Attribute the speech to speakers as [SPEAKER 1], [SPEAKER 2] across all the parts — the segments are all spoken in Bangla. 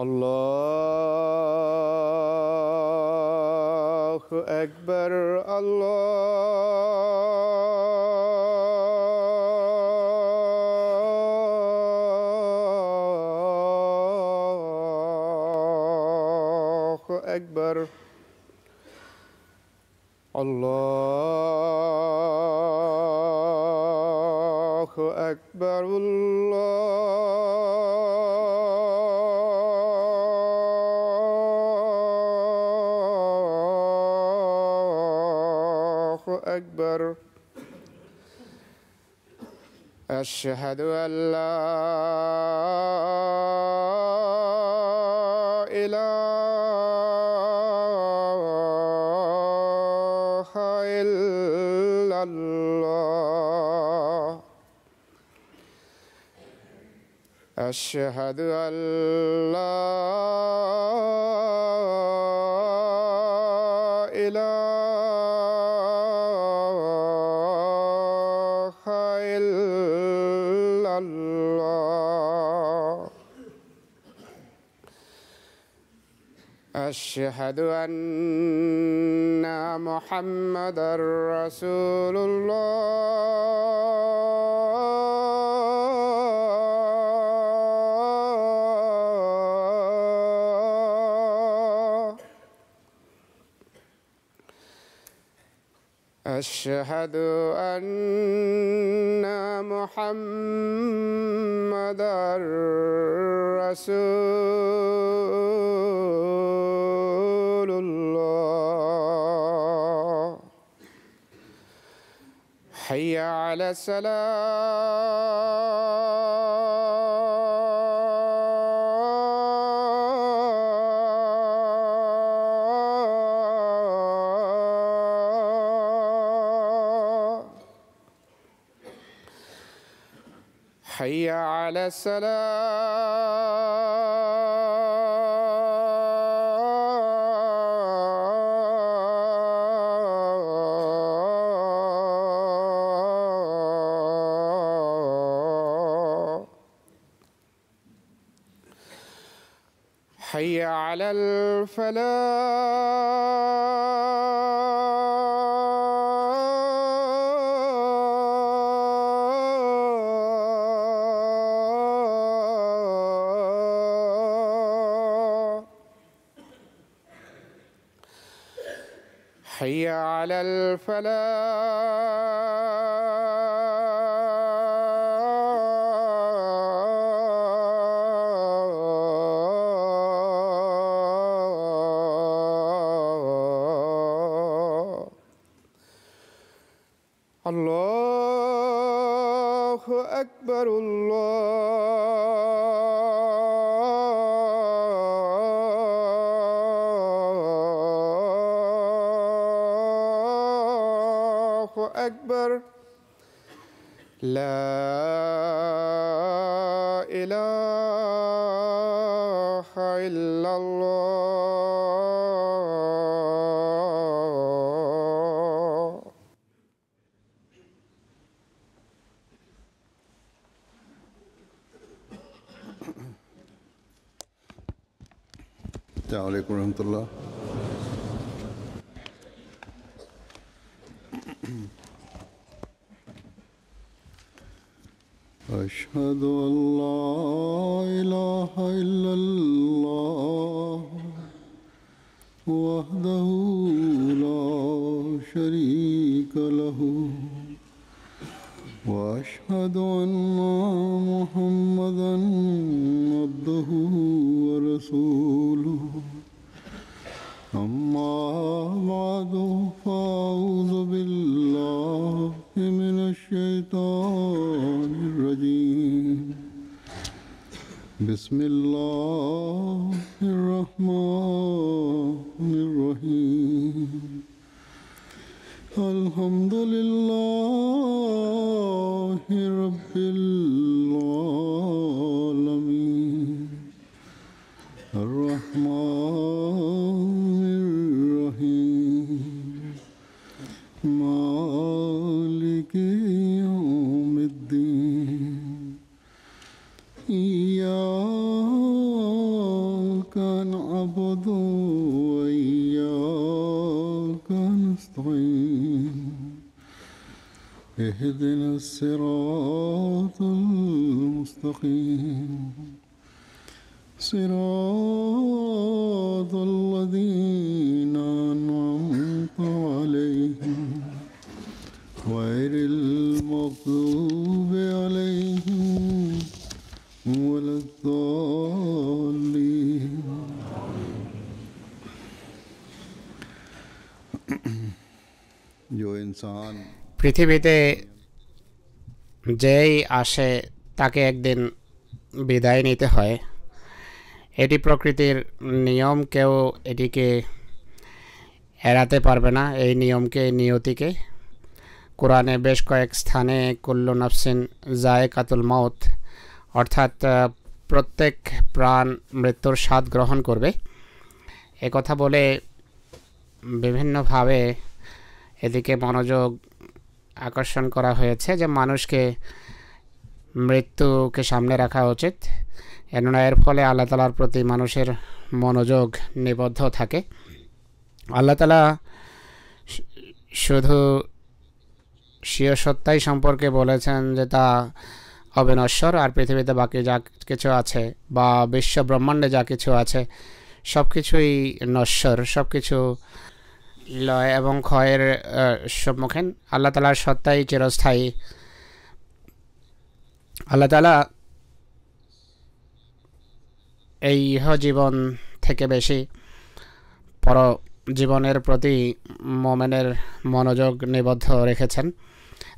[SPEAKER 1] الله أكبر الله أكبر الله أكبر الله أكبر أشهد أن لا إله إلا الله أشهد أن لا إله إلا الله أشهد أن محمدًا رسول الله أشهد أن محمدًا رسول الله حي على الصلاة حي على الصلاة حي على الفلاح حي على الفلاح الله أكبر الله أكبر لا إله إلا الله
[SPEAKER 2] السلام عليكم ورحمة الله. أشهد أن لا إله إلا الله وحده لا شريك له وأشهد أن محمدًا عبده ورسوله أما بعد فأعوذ بالله من الشيطان الرجيم بسم الله الرحمن الرحيم الحمد لله رب العالمين الرحمن الرحيم مالك يوم الدين إياك نعبد وإياك نستعين اهدنا الصراط المستقيم صراط الذين أنعمت عليهم غير المغضوب عليهم ولا الضالين जो इंसान
[SPEAKER 3] পৃথিবীতে যেই আসে তাকে একদিন বিদায় নিতে হয়। এটি প্রকৃতির নিয়ম, কেউ এটিকে এড়াতে পারবে না। এই নিয়মকে, নিয়তিকে কোরআনে বেশ কয়েক স্থানে কুল্লু নাফসিন যায়েকাতুল মাউত, অর্থাৎ প্রত্যেক প্রাণ মৃত্যুর স্বাদ গ্রহণ করবে, কথা বলে বিভিন্নভাবে এদিকে মনোযোগ আকর্ষণ করা হয়েছে যে মানুষকে মৃত্যুকে সামনে রাখা উচিত। কেননা এর ফলে আল্লাহ তালার প্রতি মানুষের মনোযোগ নিবদ্ধ থাকে। আল্লাহ তালা শুধু স্বীয় সত্তাই সম্পর্কে বলেছেন যে তা অবিনশ্বর, আর পৃথিবীতে বাকি যা কিছু আছে বা বিশ্ব ব্রহ্মাণ্ডে যা কিছু আছে সব কিছুই নশ্বর, সব কিছু লয় এবং ক্ষয়ের সম্মুখীন। আল্লাহ তালার সত্তাই চিরস্থায়ী। আল্লাহ তালা এই ইহজীবন থেকে বেশি পরজীবনের প্রতি মোমেনের মনোযোগ নিবদ্ধ রেখেছেন,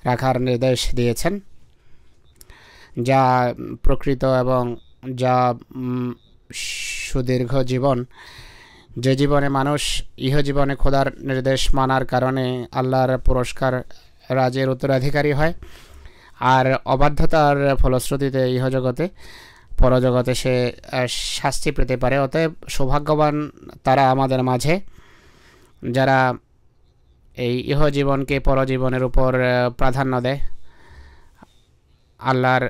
[SPEAKER 3] রাখার নির্দেশ দিয়েছেন, যা প্রকৃত এবং যা সুদীর্ঘ জীবন, যে জীবনে মানুষ ইহজীবনে খোদার নির্দেশ মানার কারণে আল্লাহর পুরস্কার রাজের উত্তরাধিকারী হয়, আর অবাধ্যতার ফলশ্রুতিতে ইহজগতে পরজগতে সে শাস্তি পেতে পারে। অতএব সৌভাগ্যবান তারা আমাদের মাঝে যারা এই ইহজীবনকে পরজীবনের উপর প্রাধান্য দেয়, আল্লাহর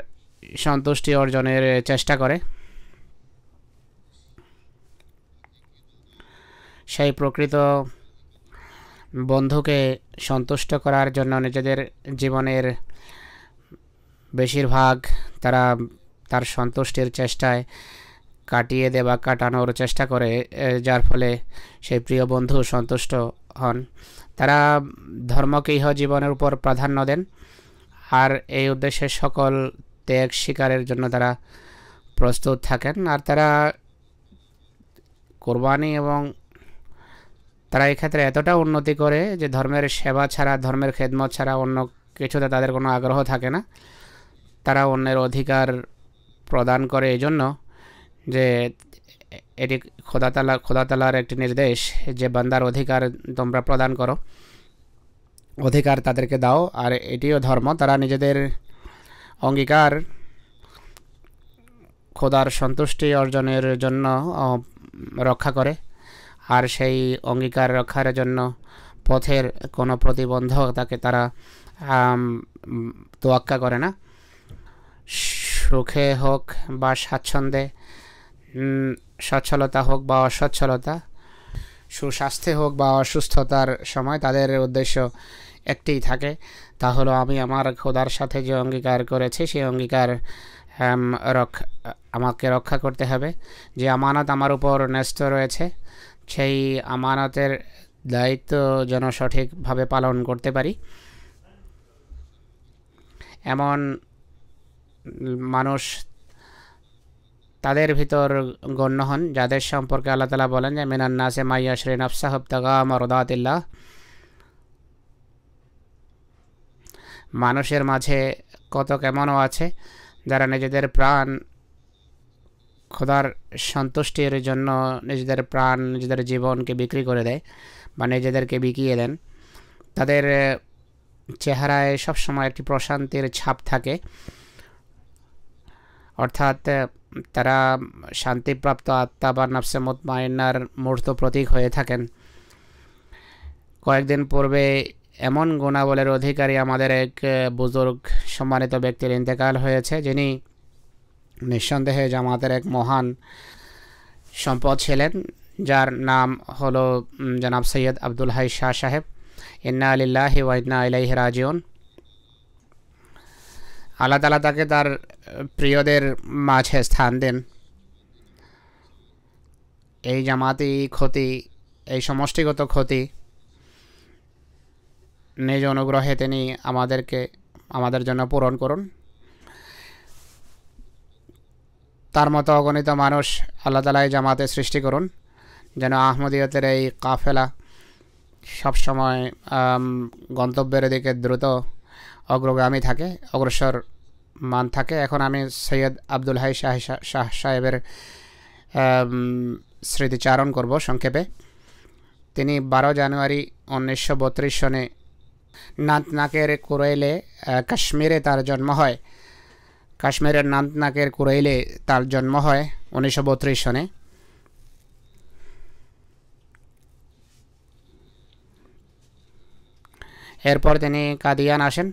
[SPEAKER 3] সন্তুষ্টি অর্জনের চেষ্টা করে। সেই প্রকৃত বন্ধুকে সন্তুষ্ট করার জন্য নিজেদের জীবনের বেশিরভাগ তারা তার সন্তুষ্টির চেষ্টায় কাটিয়ে দেওয়া কাটানোর চেষ্টা করে, যার ফলে সেই প্রিয় বন্ধু সন্তুষ্ট হন। তারা ধর্মকে ইহজীবনের উপর প্রাধান্য দেন, আর এই উদ্দেশ্যে সকল ত্যাগ স্বীকারের জন্য তারা প্রস্তুত থাকেন। আর তারা কোরবানি এবং তারা এই ক্ষেত্রে এতটা উন্নতি করে যে ধর্মের সেবা ছাড়া, ধর্মের খেদমত ছাড়া অন্য কিছুতে তাদের কোনো আগ্রহ থাকে না। তারা অন্যের অধিকার প্রদান করে এই জন্য যে এটি খোদা তাআলার একটি নির্দেশ যে বান্দার অধিকার তোমরা প্রদান করো, অধিকার তাদেরকে দাও, আর এটিও ধর্ম। তারা নিজেদের অঙ্গীকার খোদার সন্তুষ্টি অর্জনের জন্য রক্ষা করে, আর সেই অঙ্গীকার রক্ষার জন্য পথের কোনো প্রতিবন্ধক তাকে তারা তোয়াক্কা করে না। সুখে হোক বা স্বাচ্ছন্দ্যে, সচ্ছলতা হোক বা অসচ্ছলতা, সুস্বাস্থ্যে হোক বা অসুস্থতার সময় তাদের উদ্দেশ্য একটিই থাকে, তা হলো আমি আমার খোদার সাথে যে অঙ্গীকার করেছি সেই অঙ্গীকার আমাকে রক্ষা করতে হবে। যে আমানত আমার উপর ন্যস্ত রয়েছে সেই আমানতের দায়িত্ব যেন সঠিকভাবে পালন করতে পারি। এমন মানুষ তাদের ভিতর গণ্য হন যাদের সম্পর্কে আল্লাহ তাআলা বলেন যে মিনান নাসে মাইয়াশরি নাফসাহু ইবতিগা মারদাতিল্লাহ। মানুষের মাঝে কত কেমনও আছে যারা নিজেদের প্রাণ খোদার সন্তুষ্টির জন্য নিজেদের প্রাণ, নিজেদের জীবনকে বিক্রি করে দেয় বা নিজেদেরকে বিকিয়ে দেন। তাদের চেহারায় সবসময় একটি প্রশান্তির ছাপ থাকে, অর্থাৎ তারা শান্তিপ্রাপ্ত আত্মা বা নফসে মুতমাইন্নার মূর্ত প্রতীক হয়ে থাকেন। কয়েকদিন পূর্বে এমন গুণাবলের অধিকারী আমাদের এক বুজুর্গ সম্মানিত ব্যক্তির ইন্তেকাল হয়েছে, যিনি নিঃসন্দেহে জামাতের এক মহান সম্পদ ছিলেন, যার নাম হলো জনাব সৈয়দ আব্দুল হাই শাহ সাহেব। ইন্না লিল্লাহি ওয়া ইন্না ইলাইহি রাজিউন। আল্লাহ তাআলা তাকে তার প্রিয়দের মাঝে স্থান দেন। এই জামাতি ক্ষতি, এই সমষ্টিগত ক্ষতি নিজ অনুগ্রহে তিনি আমাদের জন্য পূরণ করুন। তার মতো অগণিত মানুষ আল্লাহ তাআলা এই জামাতে সৃষ্টি করুন, যেন আহমদিয়তের এই কাফেলা সবসময় গন্তব্যের দিকে দ্রুত অগ্রগামী থাকে, অগ্রসর মান থাকে। এখন আমি সৈয়দ আব্দুল হাই শাহ সাহেবের স্মৃতিচারণ করব সংক্ষেপে। তিনি 12 জানুয়ারি 1932 সনে নান্তনাকের কুরাইলে কাশ্মীরে তার জন্ম হয়। কাশ্মীরের নান্তনাকের কুরাইলে তার জন্ম হয় 1932 সনে। এরপর তিনি কাদিয়ান আসেন।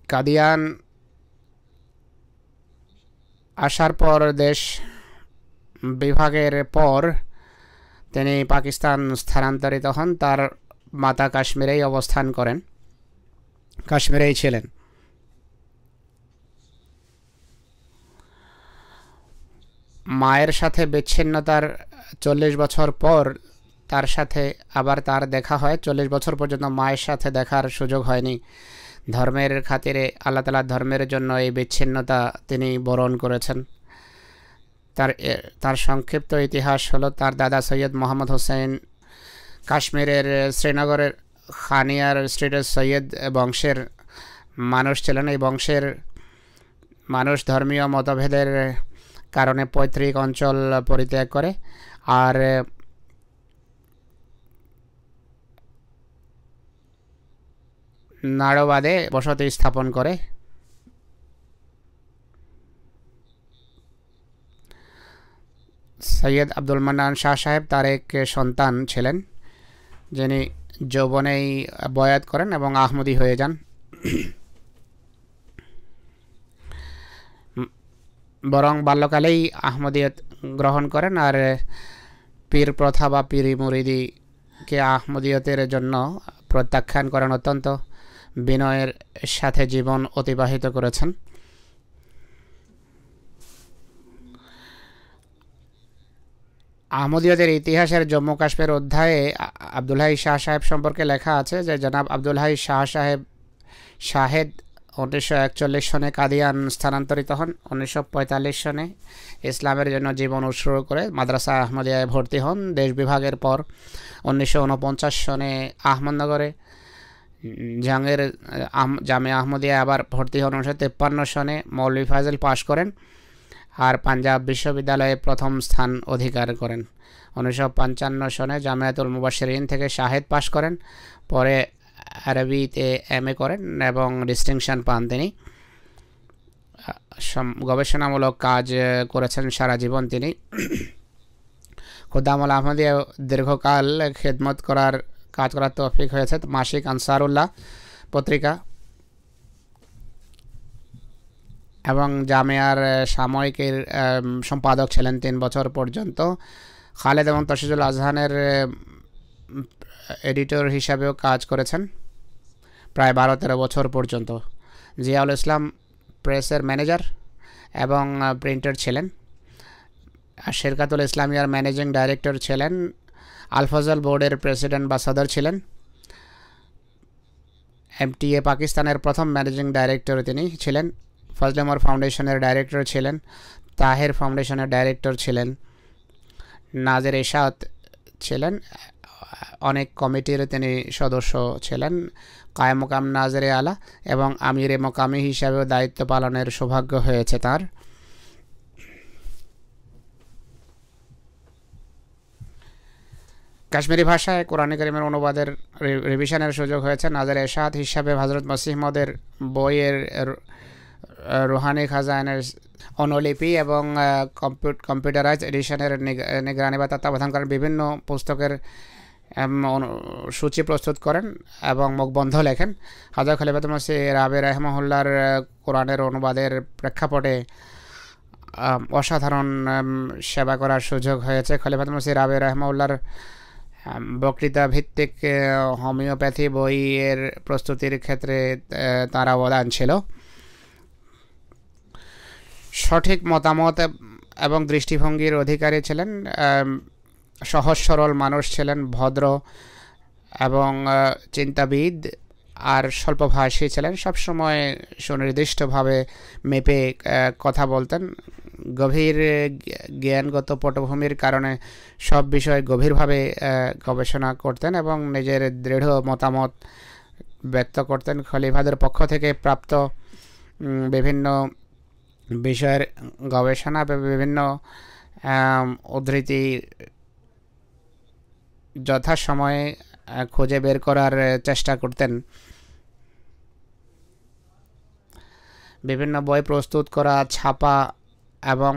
[SPEAKER 3] কাদিয়ান আসার পর দেশ বিভাগের পর তিনি পাকিস্তান স্থানান্তরিত হন। তার মাতা কাশ্মীরেই অবস্থান করেন, কাশ্মীরেই ছিলেন। মায়ের সাথে বিচ্ছিন্নতার 40 বছর পর তার সাথে আবার তার দেখা হয়। 40 বছর পর্যন্ত মায়ের সাথে দেখার সুযোগ হয়নি। ধর্মের খাতিরে, আল্লাহ তাআলার ধর্মের জন্য এই বিচ্ছিন্নতা তিনি বরণ করেছেন। তার সংক্ষিপ্ত ইতিহাস হলো, তার দাদা সৈয়দ মোহাম্মদ হোসেন কাশ্মীরের শ্রীনগরের খানিয়ার স্ট্রিটের সৈয়দ বংশের মানুষ ছিলেন। এই বংশের মানুষ ধর্মীয় মতভেদের কারণে পৈতৃক অঞ্চল পরিত্যাগ করে আর নাড়োবাদে বসতি স্থাপন করে। সৈয়দ আব্দুল মান্নান শাহ সাহেব তার এক সন্তান ছিলেন, যিনি যৌবনেই বয়াত করেন এবং আহমদি হয়ে যান। বরং বাল্যকালেই আহমদিয়ত গ্রহণ করেন আর পীর প্রথা বা পীরি মুরিদিকে আহমদিয়তের জন্য প্রত্যাখ্যান করেন। অত্যন্ত বিনয়ের সাথে জীবন অতিবাহিত করেছেন। আহমদিয়তের ইতিহাসের জম্মু কাশ্মীর অধ্যায়ে আব্দুল হাই শাহ সাহেব সম্পর্কে লেখা আছে যে জনাব আব্দুল হাই শাহ সাহেব শাহেদ 1941 সনে কাদিয়ান স্থানান্তরিত হন। 1945 সনে ইসলামের জন্য জীবন উৎসর্গ করে মাদ্রাসা আহমদিয়ায় ভর্তি হন। দেশ বিভাগের পর 1949 সনে আহমদনগরে জাঙ্গের জামিয়া আহমদিয়ায় আবার ভর্তি হন। 1953 সনে মৌলভী ফাজল পাশ করেন আর পাঞ্জাব বিশ্ববিদ্যালয়ে প্রথম স্থান অধিকার করেন। 1955 সনে জামিয়াতুল মুবাশশিরিন থেকে শাহেদ পাশ করেন। পরে আরবিতে MA করেন এবং ডিস্টিংশন পান। তিনি গবেষণামূলক কাজ করেছেন সারা জীবন। তিনি খুদ্দামুল আহমদিয়া দীর্ঘকাল খেদমত করার কাজ করার তৌফিক হয়েছে। মাসিক আনসারুল্লাহ পত্রিকা এবং জামিয়ার সাময়িকীর সম্পাদক ছিলেন 3 বছর পর্যন্ত। খালেদ এবং তশিজুল আজহানের এডিটর হিসাবেও কাজ করেছেন প্রায় 12-13 বছর পর্যন্ত। জিয়াউল ইসলাম প্রেসের ম্যানেজার এবং প্রিন্টার ছিলেন। শেরকাতুল ইসলামিয়ার ম্যানেজিং ডাইরেক্টর ছিলেন। আল ফজল বোর্ডের প্রেসিডেন্ট বা সদর ছিলেন। MTA পাকিস্তানের প্রথম ম্যানেজিং ডাইরেক্টর তিনি ছিলেন। ফজলে ওমর ফাউন্ডেশনের ডাইরেক্টর ছিলেন। তাহের ফাউন্ডেশনের ডাইরেক্টর ছিলেন। নাজের ইশাত ছিলেন। অনেক কমিটির তিনি সদস্য ছিলেন। কায়ে মোকাম নাজের আলা এবং আমিরে মোকামি হিসাবেও দায়িত্ব পালনের সৌভাগ্য হয়েছে তার। কাশ্মীরি ভাষায় কোরআন কারীমের অনুবাদের রিভিশনের সুযোগ হয়েছে। নাজের এরশাদ হিসাবে হযরত মসিহ মওদের বইয়ের রুহানি খাজানের অনুলিপি এবং কম্পিউটারাইজ এডিশনের নিগরানি বা তত্ত্বাবধান করেন। বিভিন্ন পুস্তকের সূচি প্রস্তুত করেন এবং মুখবন্ধ লেখেন। হযরত খলিফাতুল মসিহ রাবে রাহিমাহুল্লাহর কোরআনের অনুবাদের প্রেক্ষাপটে অসাধারণ সেবা করার সুযোগ হয়েছে। খলিফাতুল মসিহ রাবে রাহিমাহুল্লাহর বক্তৃতা ভিত্তিক হোমিওপ্যাথি বইয়ের প্রস্তুতির ক্ষেত্রে তার অবদান ছিল। সঠিক মতামত এবং দৃষ্টিভঙ্গির অধিকারী ছিলেন, সহজ সরল মানুষ ছিলেন, ভদ্র এবং চিন্তাবিদ আর স্বল্পভাষী ছিলেন। সবসময় সুনির্দিষ্টভাবে মেপে কথা বলতেন। গভীর জ্ঞানগত পটভূমির কারণে সব বিষয়ে গভীরভাবে গবেষণা করতেন এবং নিজের দৃঢ় মতামত ব্যক্ত করতেন। খলিফাদের পক্ষ থেকে প্রাপ্ত বিভিন্ন বিষয়ের গবেষণা, বিভিন্ন উদ্ধৃতি যথাসময়ে খুঁজে বের করার চেষ্টা করতেন। বিভিন্ন বই প্রস্তুত করা, ছাপা এবং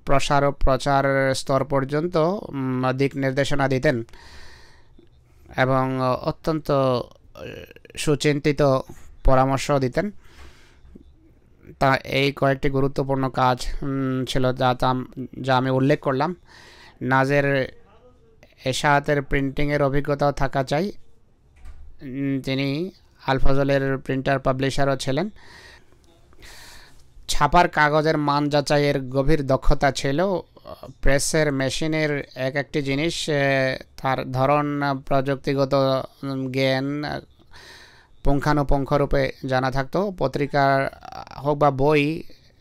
[SPEAKER 3] প্রসার ও প্রচার স্তর পর্যন্ত দিক নির্দেশনা দিতেন এবং অত্যন্ত সুচিন্তিত পরামর্শ দিতেন। তা এই কয়েকটি গুরুত্বপূর্ণ কাজ ছিল যা আমি উল্লেখ করলাম। নাজের এরশাদের প্রিন্টিংয়ের অভিজ্ঞতাও থাকা চাই। তিনি আল ফজলের প্রিন্টার পাবলিশারও ছিলেন। ছাপার কাগজের মান যাচাইয়ের গভীর দক্ষতা ছিল। প্রেসের মেশিনের একটি জিনিস, তার ধরন, প্রযুক্তিগত জ্ঞান পুঙ্খানুপুঙ্খরূপে জানা থাকতো। পত্রিকা হোক বা বই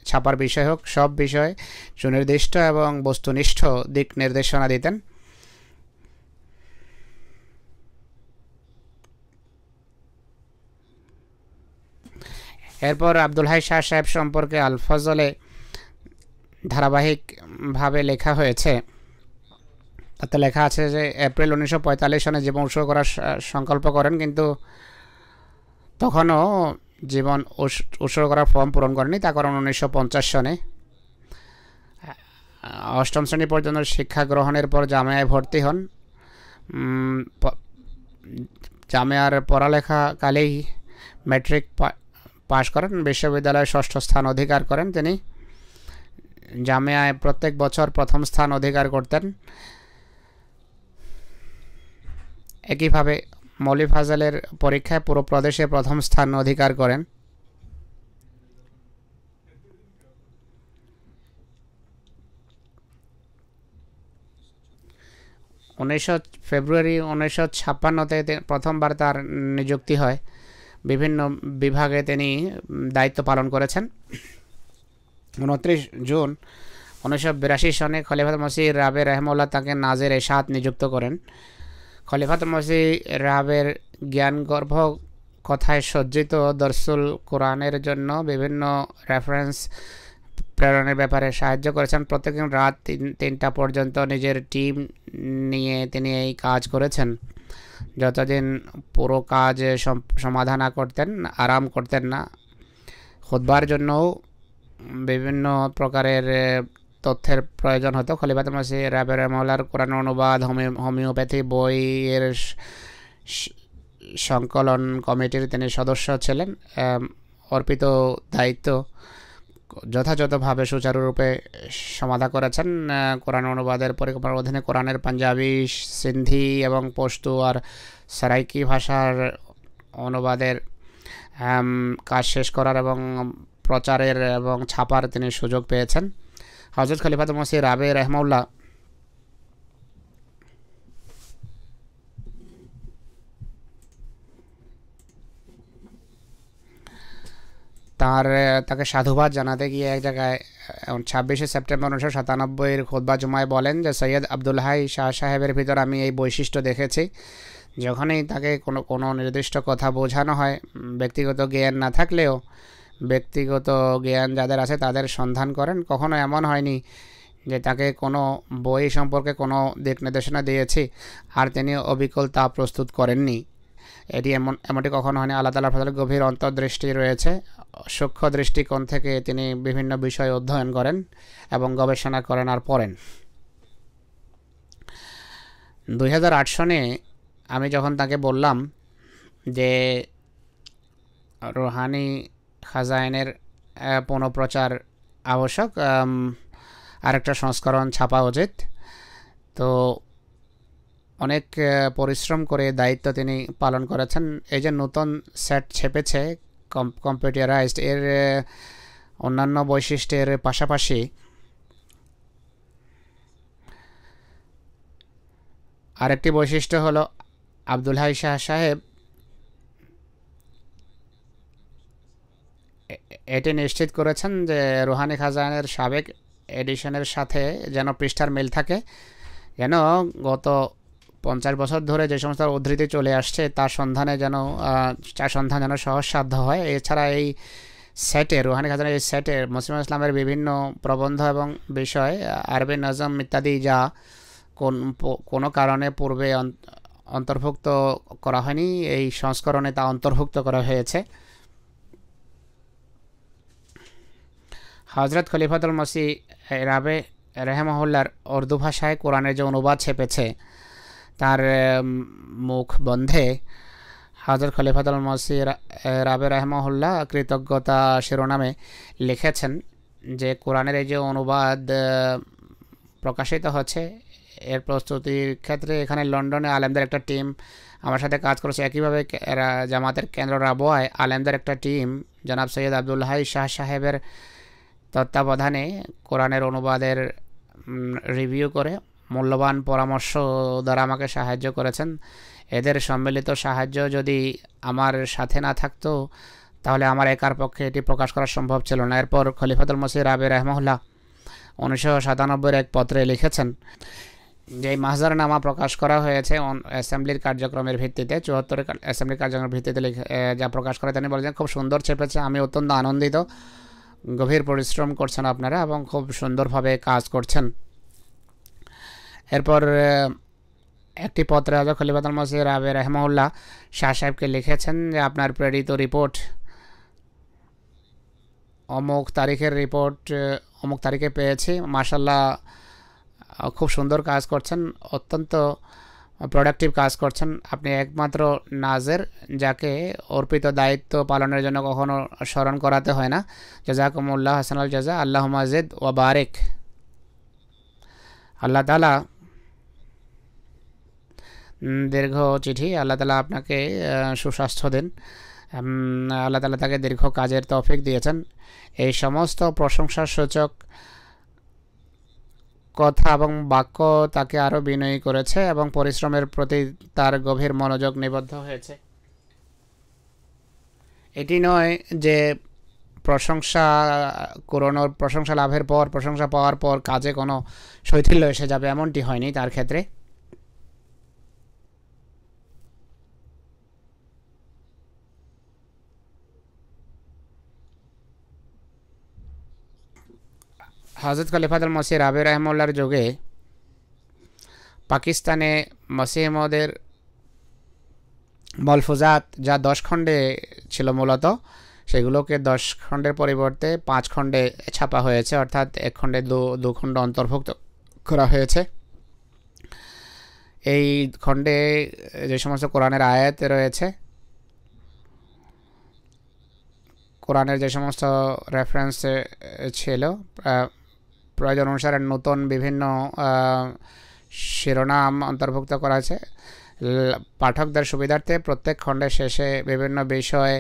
[SPEAKER 3] ছাপার বিষয় হোক, সব বিষয়ে সুনির্দিষ্ট এবং বস্তুনিষ্ঠ দিক নির্দেশনা দিতেন। এরপর আব্দুল হাই শাহ সাহেব সম্পর্কে আল ফজলে ধারাবাহিকভাবে লেখা হয়েছে। তাতে লেখা আছে যে এপ্রিল 1945 সনে জীবন উৎসর্গ করার সংকল্প করেন, কিন্তু তখনও জীবন উৎসর্গ করার ফর্ম পূরণ করেনি। তা করেন 1950 সনে। অষ্টম শ্রেণী পর্যন্ত শিক্ষা গ্রহণের পর জামিয়ায় ভর্তি হন। জামিয়ার পড়ালেখাকালেই ম্যাট্রিক পাশ করেন। বিশ্ববিদ্যালয়ে ষষ্ঠ স্থান অধিকার করেন। তিনি জামিয়ায় প্রত্যেক বছর প্রথম স্থান অধিকার করতেন। একইভাবে মৌলভী ফাজলের পরীক্ষায় পুরো প্রদেশে প্রথম স্থান অধিকার করেন। ফেব্রুয়ারি 1956-তে প্রথমবার তার নিযুক্তি হয়। বিভিন্ন বিভাগে তিনি দায়িত্ব পালন করেছেন। 29 জুন 1982 সনে খলিফাতুল মসিহ রাবে রাহিমাহুল্লাহ তাকে নাজের এরশাদ নিযুক্ত করেন। খলিফাতুল মসিহ রাবের জ্ঞানগর্ভ কথায় সজ্জিত দরসুল কোরআনের জন্য বিভিন্ন রেফারেন্স প্রেরণের ব্যাপারে সাহায্য করেছেন। প্রত্যেকদিন রাত 3টা পর্যন্ত নিজের টিম নিয়ে তিনি এই কাজ করেছেন। যতদিন পুরো কাজ সমাধান না করতেন, আরাম করতেন না। খুতবার জন্যও বিভিন্ন প্রকারের তথ্যের প্রয়োজন হতো। খলিফাতুল মসিহ রাবে রাহিমাহুল্লাহর কোরআন অনুবাদ, হোমিওপ্যাথি বইয়ের সংকলন কমিটির তিনি সদস্য ছিলেন। অর্পিত দায়িত্ব যথাযথভাবে সুচারুরূপে সমাধা করেছেন। কোরআন অনুবাদের পরিকল্পনার অধীনে কোরআনের পাঞ্জাবি, সিন্ধি এবং পশতু আর সারাইকি ভাষার অনুবাদের কাজ শেষ করার এবং প্রচারের এবং ছাপার তিনি সুযোগ পেয়েছেন। হযরত খলিফাতুল মসিহ রাবে রাহিমাহুল্লাহ তাকে সাধুবাদ জানাতে গিয়ে এক জায়গায় 26শে সেপ্টেম্বর 1997 খুতবা জুমায় বলেন যে সৈয়দ আব্দুল হাই শাহ সাহেবের ভিতর আমি এই বৈশিষ্ট্য দেখেছি, যখনই তাকে কোনো নির্দিষ্ট কথা বোঝানো হয়, ব্যক্তিগত জ্ঞান না থাকলেও ব্যক্তিগত জ্ঞান যাদের আছে তাদের সন্ধান করেন। কখনো এমন হয়নি যে তাকে কোনো বই সম্পর্কে কোনো দিক নির্দেশনা দিয়েছি আর তিনি অবিকল তা প্রস্তুত করেননি। এমনটি কখনো হয়নি। আল্লাহ তাআলার ফজলে গভীর অন্তর্দৃষ্টি রয়েছে। সূক্ষ্ম দৃষ্টিকোণ থেকে তিনি বিভিন্ন বিষয় অধ্যয়ন করেন এবং গবেষণা করেন আর পড়েন। 2008 সনে আমি যখন তাকে বললাম যে রুহানি খাজাইনের পুনঃপ্রচার আবশ্যক, আরেকটা সংস্করণ ছাপা উচিত, তো অনেক পরিশ্রম করে দায়িত্ব তিনি পালন করেছেন। এই যে নতুন সেট ছেপেছে কম্পিউটারাইজড, এর অন্যান্য বৈশিষ্ট্যের পাশাপাশি আরেকটি বৈশিষ্ট্য হলো আব্দুল হাই শাহ সাহেব এটি নিশ্চিত করেছেন যে রুহানি খাজানের সাবেক এডিশনের সাথে যেন পৃষ্ঠার মিল থাকে, যেন গত 50 বছর ধরে যে সমস্ত উদ্ধৃতি চলে আসছে তার সন্ধান যেন সহজসাধ্য হয়। এছাড়া এই সেটে, রুহানি খাজানের এই সেটে মুসলিম ইসলামের বিভিন্ন প্রবন্ধ এবং বিষয়, আরবি নজম ইত্যাদি যা কোনো কারণে পূর্বে অন্তর্ভুক্ত করা হয়নি, এই সংস্করণে তা অন্তর্ভুক্ত করা হয়েছে। হজরত খলিফাতুল মসিহ রাবে রাহিমাহুল্লাহর উর্দু ভাষায় কোরআনের যে অনুবাদ ছেপেছে তার মুখ বন্ধে হজরত খলিফাতুল মসিহ রাবে রাহিমাহুল্লাহ কৃতজ্ঞতা শিরোনামে লিখেছেন যে কোরআনের এই যে অনুবাদ প্রকাশিত হচ্ছে এর প্রস্তুতির ক্ষেত্রে এখানে লন্ডনে আলেমদের একটা টিম আমার সাথে কাজ করেছে। একইভাবে জামাতের কেন্দ্র রাবোয়ায় আলেমদের একটা টিম জনাব সৈয়দ আব্দুল হাই শাহ সাহেবের তত্ত্বাবধানে কোরআনের অনুবাদের রিভিউ করে মূল্যবান পরামর্শ দ্বারা আমাকে সাহায্য করেছেন। এদের সম্মিলিত সাহায্য যদি আমার সাথে না থাকতো তাহলে আমার একার পক্ষে এটি প্রকাশ করা সম্ভব ছিল না। এরপর খলিফাতুল মসিহ রাবে রাহিমাহুল্লাহ 1997 এক পত্রে লিখেছেন যে মাহজারনামা প্রকাশ করা হয়েছে অ্যাসেম্বলির কার্যক্রমের ভিত্তিতে, 74 অ্যাসেম্বলির কার্যক্রমের ভিত্তিতে যা প্রকাশ করে তিনি বলেছেন খুব সুন্দর চেপেছে, আমি অত্যন্ত আনন্দিত, গভীর পরিশ্রম করছেন আপনারা এবং খুব সুন্দরভাবে কাজ করছেন। এরপর একটি পত্রে হযরত খলিফাতুল মসিহ রাবে রাহিমাহুল্লাহ শাহ সাহেবকে লিখেছেন যে আপনার প্রেরিত রিপোর্ট অমুক তারিখের রিপোর্ট অমুক তারিখে পেয়েছি, মাশাআল্লাহ খুব সুন্দর কাজ করছেন, অত্যন্ত প্রোডাক্টিভ কাজ করছেন, আপনি একমাত্র নাজের যাকে অর্পিত দায়িত্ব পালনের জন্য কখনো স্মরণ করাতে হয় না। জাযাকুমুল্লাহ হাসানাল জাযা, আল্লাহুম্মা জিদ ওয়া বারিক। আল্লাহ তাআলা দীর্ঘ চিঠি, আল্লাহ তাআলা আপনাকে সুস্বাস্থ্য দেন, আল্লাহ তাআলা তাকে দীর্ঘ কাজের তৌফিক দিয়েছেন। এই সমস্ত প্রশংসার সূচক কথা এবং বাক্য তাকে আরও বিনয়ী করেছে এবং পরিশ্রমের প্রতি তার গভীর মনোযোগ নিবদ্ধ হয়েছে। এটি নয় যে প্রশংসা লাভের পর, প্রশংসা পাওয়ার পর কাজে কোনো শৈথিল্য এসে যাবে, এমনটি হয়নি তার ক্ষেত্রে। হযরত খলিফাতুল মসিহ রাবে রাহিমাহুল্লাহর যুগে পাকিস্তানে মসিহ মওদের মলফুজাত যা 10 খণ্ডে ছিল মূলত, সেগুলোকে 10 খণ্ডের পরিবর্তে 5 খণ্ডে ছাপা হয়েছে, অর্থাৎ এক খণ্ডে দু খণ্ড অন্তর্ভুক্ত করা হয়েছে। এই খণ্ডে যে সমস্ত কোরআনের আয়াত রয়েছে, কোরআনের যে সমস্ত রেফারেন্স ছিল, প্রয়োজন অনুসারে নতুন বিভিন্ন শিরোনাম অন্তর্ভুক্ত করা আছে। পাঠকদের সুবিধার্থে প্রত্যেক খণ্ডের শেষে বিভিন্ন বিষয়,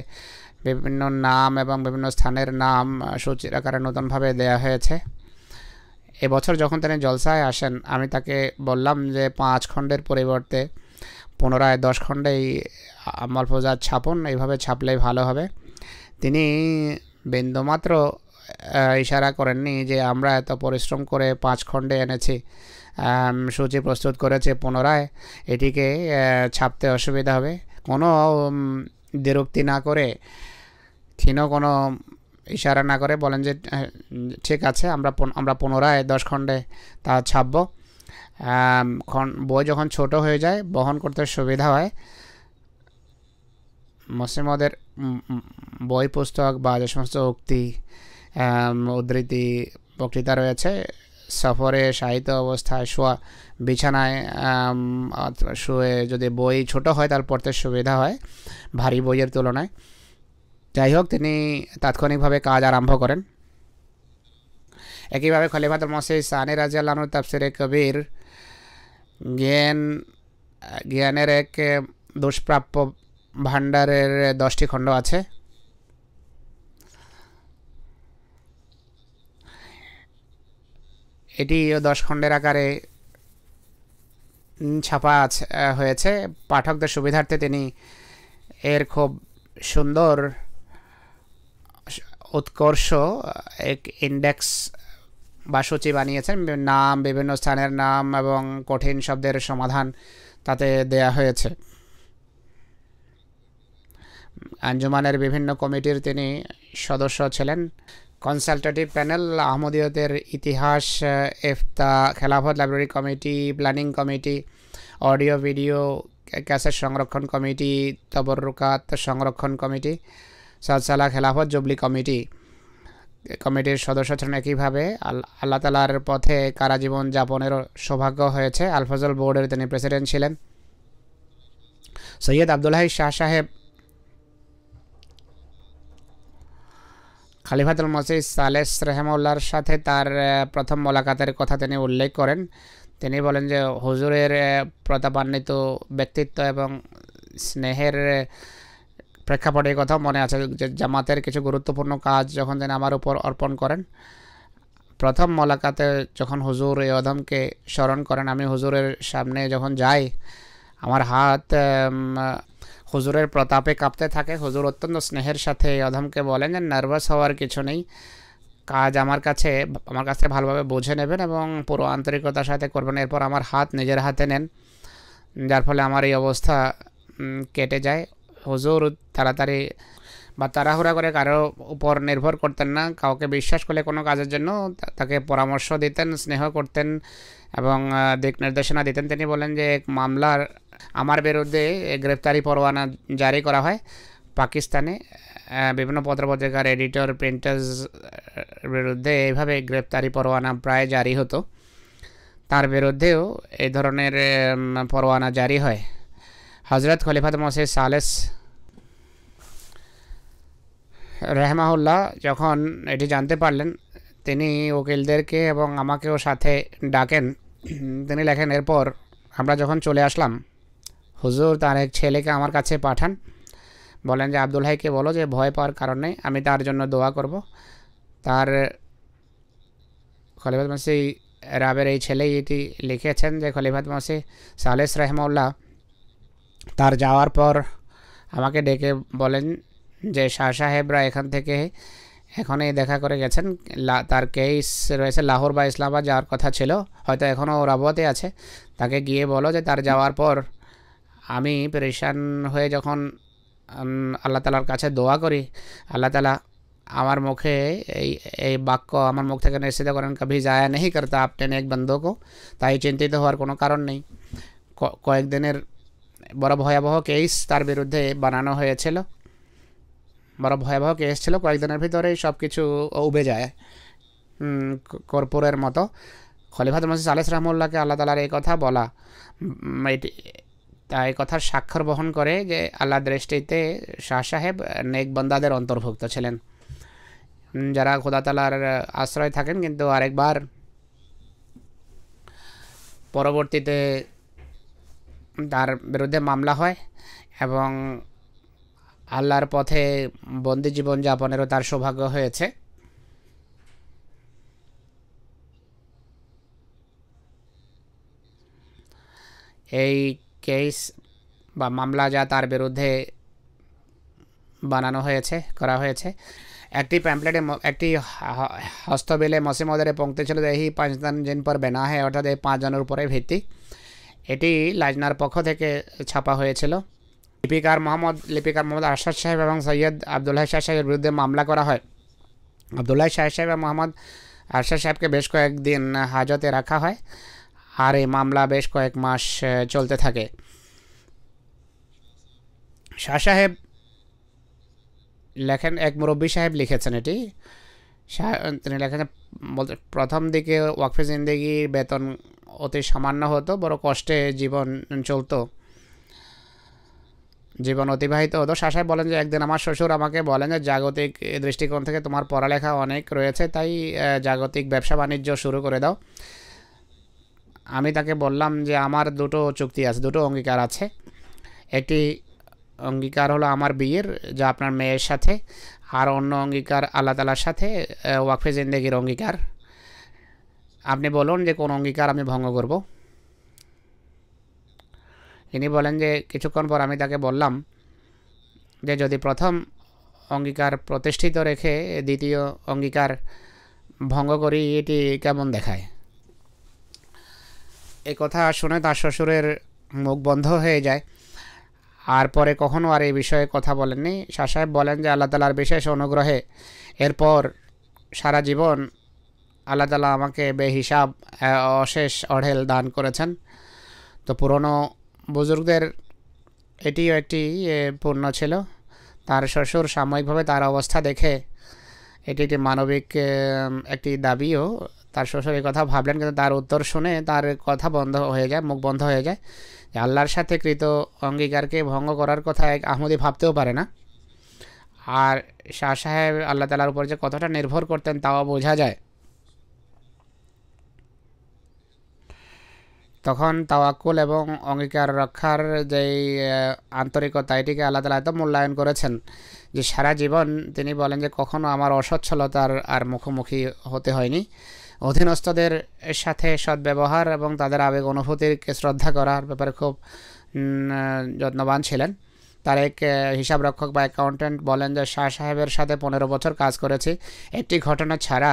[SPEAKER 3] বিভিন্ন নাম এবং বিভিন্ন স্থানের নাম সূচির আকারে নতুনভাবে দেয়া হয়েছে। এবছর যখন তিনি জলসায় আসেন আমি তাকে বললাম যে 5 খণ্ডের পরিবর্তে পুনরায় 10 খণ্ডেই মলফুজাত ছাপুন, এইভাবে ছাপলেই ভালো হবে। তিনি বিন্দুমাত্র ইশারা করেননি যে আমরা এত পরিশ্রম করে 5 খণ্ডে এনেছি, সূচি প্রস্তুত করেছে, পুনরায় এটিকে ছাপতে অসুবিধা হবে। কোনো দ্বিরুক্তি না করে তিনিও কোনো ইশারা না করে বলেন যে ঠিক আছে, আমরা পুনরায় 10 খণ্ডে তা ছাপব। বই যখন ছোট হয়ে যায়, বহন করতে সুবিধা হয়, মুসলিমদের বই পুস্তক বা যে সমস্ত উক্তি, উদ্ধৃতি, বক্তৃতা রয়েছে, সফরে সাহিত্য অবস্থায় শোয়া, বিছানায় শুয়ে যদি বই ছোট হয় তার পড়তে সুবিধা হয় ভারী বইয়ের তুলনায়। যাই হোক, তিনি তাৎক্ষণিকভাবে কাজ আরম্ভ করেন। একইভাবে খলিফাতুল মসিহ সানি রাদিয়াল্লাহু আনহু তাফসিরে কবির জ্ঞানের এক দুষ্প্রাপ্য ভাণ্ডারের 10টি খণ্ড আছে। এটি 10 খণ্ডের আকারে ছাপা হয়েছে। পাঠকদের সুবিধার্থে তিনি এর খুব সুন্দর উৎকর্ষ এক ইন্ডেক্স বা সূচি বানিয়েছেন। নাম, বিভিন্ন স্থানের নাম এবং কঠিন শব্দের সমাধান তাতে দেয়া হয়েছে। আঞ্জুমানের বিভিন্ন কমিটির তিনি সদস্য ছিলেন। কনসালটেটিভ প্যানেল, আহমদিয়তের ইতিহাস, ইফতা, খেলাফত library committee, planning committee, audio video cassette সংরক্ষণ কমিটি, তবরুকাত সংরক্ষণ কমিটি, সালসালা খেলাফত জুবলি কমিটির সদস্য ছিলেন। একইভাবে আল্লাহ তাআলার পথে কারা জীবন যাপনেরও সৌভাগ্য হয়েছে। আলফজল বোর্ডের তিনি প্রেসিডেন্ট ছিলেন। সৈয়দ আব্দুল হাই শাহ সাহেব খলিফাতুল মসিহ সালেস রহমাউল্লাহর সাথে তার প্রথম মোলাকাতের কথা তিনি উল্লেখ করেন। তিনি বলেন যে হুজুরের প্রতাপান্বিত ব্যক্তিত্ব এবং স্নেহের প্রেক্ষাপটের কথা মনে আছে যে জামাতের কিছু গুরুত্বপূর্ণ কাজ যখন তিনি আমার উপর অর্পণ করেন। প্রথম মোলাকাতে যখন হুজুর এই অধমকে স্মরণ করেন, আমি হুজুরের সামনে যখন যাই, আমার হাত হুজুরের প্রতাপে কাঁপতে থাকে। হুজুর অত্যন্ত স্নেহের সাথে এই অধমকে বলেন যে নার্ভাস হওয়ার কিছু নেই, কাজ আমার কাছে ভালোভাবে বুঝে নেবেন এবং পুরো আন্তরিকতার সাথে করবেন। এরপর আমার হাত নিজের হাতে নেন, যার ফলে আমার এই অবস্থা কেটে যায়। হুজুর তাড়াতাড়ি বা তাড়াহুড়া করে কারো উপর নির্ভর করতেন না। কাউকে বিশ্বাস করলে কোনো কাজের জন্য তাকে পরামর্শ দিতেন, স্নেহ করতেন এবং দিক নির্দেশনা দিতেন। তিনি বলেন যে এক মামলার আমার বিরুদ্ধে গ্রেপ্তারি পরোয়ানা জারি করা হয় পাকিস্তানে। বিভিন্ন পত্রপত্রিকার এডিটর, প্রিন্টার্স বিরুদ্ধে এইভাবে গ্রেপ্তারি পরোয়ানা প্রায় জারি হতো। তার বিরুদ্ধেও এই ধরনের পরোয়ানা জারি হয়। হজরত খলিফাতুল মসিহ সালেস রহমাহুল্লাহ যখন এটি জানতে পারলেন, তিনি উকিলদেরকে এবং আমাকেও সাথে ডাকেন। তিনি লেখেন, এরপর আমরা যখন চলে আসলাম, হুজুর তার এক ছেলেকে আমার কাছে পাঠান। বলেন যে আব্দুল হাইকে বলো যে ভয় পাওয়ার কারণে আমি তার জন্য দোয়া করব। তার খলিফাতুল মসিহ রাবের এই ছেলেই এটি লিখেছেন যে খলিফাতুল মসিহ সালেস রহমাউল্লাহ তার যাওয়ার পর আমাকে ডেকে বলেন যে শাহ সাহেবরা এখান থেকে এখনই দেখা করে গেছেন। তার কেস রয়েছে লাহোর বা ইসলামাবাদ যাওয়ার কথা ছিল, হয়তো এখনও রাবতে আছে। তাকে গিয়ে বলো যে তার যাওয়ার পর আমি পরেশান হয়ে যখন আল্লাহ তালার কাছে দোয়া করি, আল্লাহ তালা আমার মুখে এই বাক্য আমার মুখ থেকে নিশ্চিত করেন, কভি জায়া নেই করতা আপনে এক বন্ধুকে। তাই চিন্তিত হওয়ার কোনো কারণ নেই। কয়েকদিনের বড় ভয়াবহ কেস তার বিরুদ্ধে বানানো হয়েছিল, বড় ভয়াবহ কেস ছিল। কয়েকদিনের ভিতরেই সব কিছু উবে যায় কর্পূরের মতো। খলিফাতুল মসিহ সালেস রহমাউল্লাহকে আল্লাহ তালার এই কথা বলা, তাই কথার স্বাক্ষর বহন করে যে আল্লাহর দৃষ্টিতে শাহ সাহেব নেক বান্দাদের অন্তর্ভুক্ত ছিলেন, যারা খোদা তাআলার আশ্রয় থাকেন। কিন্তু আরেকবার পরবর্তীতে তার বিরুদ্ধে মামলা হয় এবং আল্লাহর পথে বন্দি জীবন যাপনেরও তার সৌভাগ্য হয়েছে। এই কেস বা মামলা যা তার বিরুদ্ধে বানানো হয়েছে, করা হয়েছে, একটি প্যাম্পলেটে একটি হস্তবিলে মসিমদের পংক্তি ছিল, এই 5 জন জিন পর বেনা হয়, অর্থাৎ এই 5 জনের উপরে ভিত্তি। এটি লাজনার পক্ষ থেকে ছাপা হয়েছিল। লিপিকার মোহাম্মদ আরশাদ সাহেব এবং সৈয়দ আব্দুল হাই শাহ সাহেবের বিরুদ্ধে মামলা করা হয়। আবদুল্লাহ শাহ সাহেব এবং মোহাম্মদ আরশাদ সাহেবকে বেশ কয়েকদিন হাজতে রাখা হয় আর এই মামলা বেশ কয়েক মাস চলতে থাকে। শাহ সাহেব লেখেন, এক মুরব্বী সাহেব লিখেছেন এটি, তিনি লেখেন বলতে প্রথম দিকে ওয়াকফে জিন্দেগির বেতন অতি সামান্য হতো, বড় কষ্টে জীবন চলতো, জীবন অতিবাহিত হতো। শাহ সাহেব বলেন যে একদিন আমার শ্বশুর আমাকে বলেন যে জাগতিক দৃষ্টিকোণ থেকে তোমার পড়ালেখা অনেক রয়েছে, তাই জাগতিক ব্যবসা বাণিজ্য শুরু করে দাও। আমি তাকে বললাম যে আমার দুটো চুক্তি আছে, দুটো অঙ্গীকার আছে। একটি অঙ্গীকার হলো আমার বিয়ের, যা আপনার মেয়ের সাথে, আর অন্য অঙ্গীকার আল্লাহ তাআলার সাথে ওয়াকফে জিন্দেগির অঙ্গীকার। আপনি বলুন যে কোন অঙ্গীকার আমি ভঙ্গ করব। ইনি বলেন যে কিছুক্ষণ পর আমি তাকে বললাম যে যদি প্রথম অঙ্গীকার প্রতিষ্ঠিত রেখে দ্বিতীয় অঙ্গীকার ভঙ্গ করি, এটি কেমন দেখায়। এই কথা শুনে তার শ্বশুরের মুখ বন্ধ হয়ে যায়, আর পরে কখনো আর এই বিষয়ে কথা বলেননি। শাহ সাহেব বলেন যে আল্লাহ তাআলার বিশেষ অনুগ্রহে এরপর সারা জীবন আল্লাহ তাআলা আমাকে বেহিসাব অশেষ অঢেল দান করেছেন। তো পুরনো বুজুর্গদের এটিও একটি পূর্ণ ছিল। তার শ্বশুর সাময়িকভাবে তার অবস্থা দেখে এটি একটি মানবিক একটি দাবিও, তার শ্বশুর এই কথা ভাবলেন, কিন্তু তার উত্তর শুনে তার কথা বন্ধ হয়ে যায়, মুখ বন্ধ হয়ে যায়। আল্লাহর সাথে কৃত অঙ্গীকারকে ভঙ্গ করার কথা এক আহমদি ভাবতেও পারে না। আর শাহ সাহেব আল্লাহ তাআলার উপর যে কতটা নির্ভর করতেন তাও বোঝা যায়। তখন তাওয়াক্কুল এবং অঙ্গীকার রক্ষার যেই আন্তরিকতা, এটিকে আল্লাহ তাআলা এত মূল্যায়ন করেছেন যে সারা জীবন তিনি বলেন যে কখনো আমার অসচ্ছলতার আর মুখোমুখি হতে হয়নি। অধীনস্থদের সাথে সদ্ব্যবহার এবং তাদের আবেগ অনুভূতিকে শ্রদ্ধা করার ব্যাপারে খুব যত্নবান ছিলেন। তার এক হিসাব রক্ষক বা অ্যাকাউন্টেন্ট বলেন যে শাহ সাহেবের সাথে 15 বছর কাজ করেছি, একটি ঘটনা ছাড়া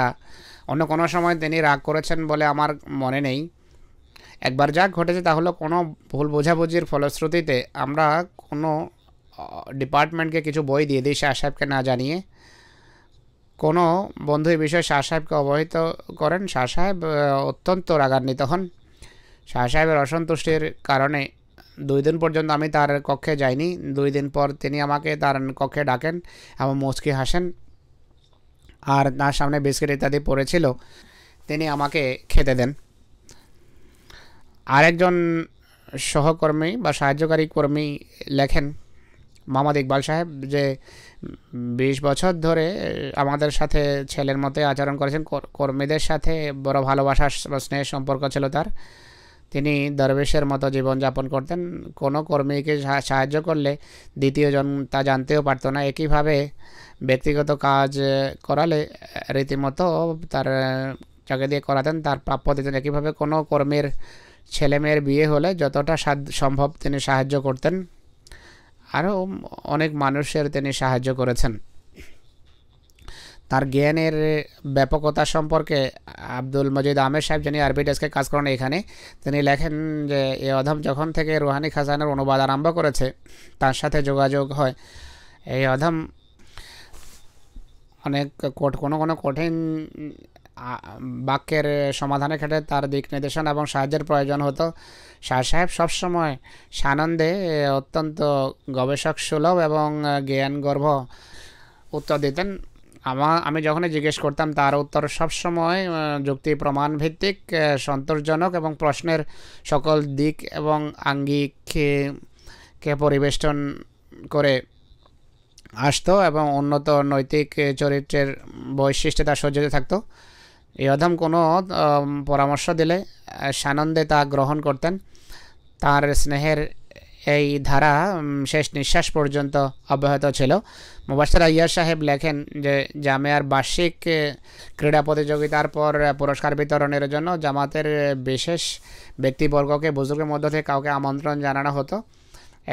[SPEAKER 3] অন্য কোনো সময় তিনি রাগ করেছেন বলে আমার মনে নেই। একবার যা ঘটেছে তা হলো কোনো ভুল বোঝাবুঝির ফলশ্রুতিতে আমরা কোনো ডিপার্টমেন্টকে কিছু বই দিয়ে দিই শাহ সাহেবকে না জানিয়ে। কোনো বন্ধু এই বিষয়ে শাহ সাহেবকে অবহিত করেন। শাহ সাহেব অত্যন্ত রাগান্বিত হন। শাহ সাহেবের অসন্তুষ্টির কারণে 2 দিন পর্যন্ত আমি তার কক্ষে যাইনি। 2 দিন পর তিনি আমাকে তার কক্ষে ডাকেন এবং মুচকি হাসেন, আর তার সামনে বিস্কিট ইত্যাদি পড়েছিল, তিনি আমাকে খেতে দেন। আরেকজন সহকর্মী বা সাহায্যকারী কর্মী লেখেন, মোহাম্মদ ইকবাল সাহেব, যে 20 বছর ধরে আমাদের সাথে ছেলের মতো আচরণ করেছেন। কর্মীদের সাথে বড় ভালোবাসা বা স্নেহের সম্পর্ক ছিল তার। তিনি দরবেশের মতো জীবনযাপন করতেন। কোনো কর্মীকে সাহায্য করলে দ্বিতীয়জন তা জানতেও পারত না। একইভাবে ব্যক্তিগত কাজ করালে রীতিমতো তার যাকে দিয়ে করাতেন তার প্রাপ্য দিতেন। একইভাবে কোনো কর্মীর ছেলেমেয়ের বিয়ে হলে যতটা সম্ভব তিনি সাহায্য করতেন। আরও অনেক মানুষের তিনি সাহায্য করেছেন। তার জ্ঞানের ব্যাপকতা সম্পর্কে আব্দুল মজিদ আহমেদ সাহেব, যিনি আরবি ডেস্কে কাজ করেন এখানে, তিনি লেখেন যে এ অধম যখন থেকে রুহানি খাজানার অনুবাদ আরম্ভ করেছে তার সাথে যোগাযোগ হয়। এই অধম অনেক কোনো কঠিন বাক্যের সমাধানের ক্ষেত্রে তার দিক নির্দেশনা এবং সাহায্যের প্রয়োজন হতো। শাহ সাহেব সবসময় সানন্দে অত্যন্ত গবেষক সুলভ এবং জ্ঞানগর্ভ উত্তর দিতেন। আমি যখনই জিজ্ঞেস করতাম তার উত্তর সবসময় যুক্তি প্রমাণ ভিত্তিক, সন্তোষজনক এবং প্রশ্নের সকল দিক এবং আঙ্গিককে পরিবেষ্টন করে আসতো এবং উন্নত নৈতিক চরিত্রের বৈশিষ্ট্যে তার সজ্জিত থাকতো। এই অধম কোনো পরামর্শ দিলে সানন্দে তা গ্রহণ করতেন। তার স্নেহের এই ধারা শেষ নিঃশ্বাস পর্যন্ত অব্যাহত ছিল। মুবাশশির আইয়াজ সাহেব লেখেন যে জামিয়ার বার্ষিক ক্রীড়া প্রতিযোগিতার পর পুরস্কার বিতরণের জন্য জামাতের বিশেষ ব্যক্তিবর্গকে বুজুর্গের মধ্য থেকে কাউকে আমন্ত্রণ জানানো হতো।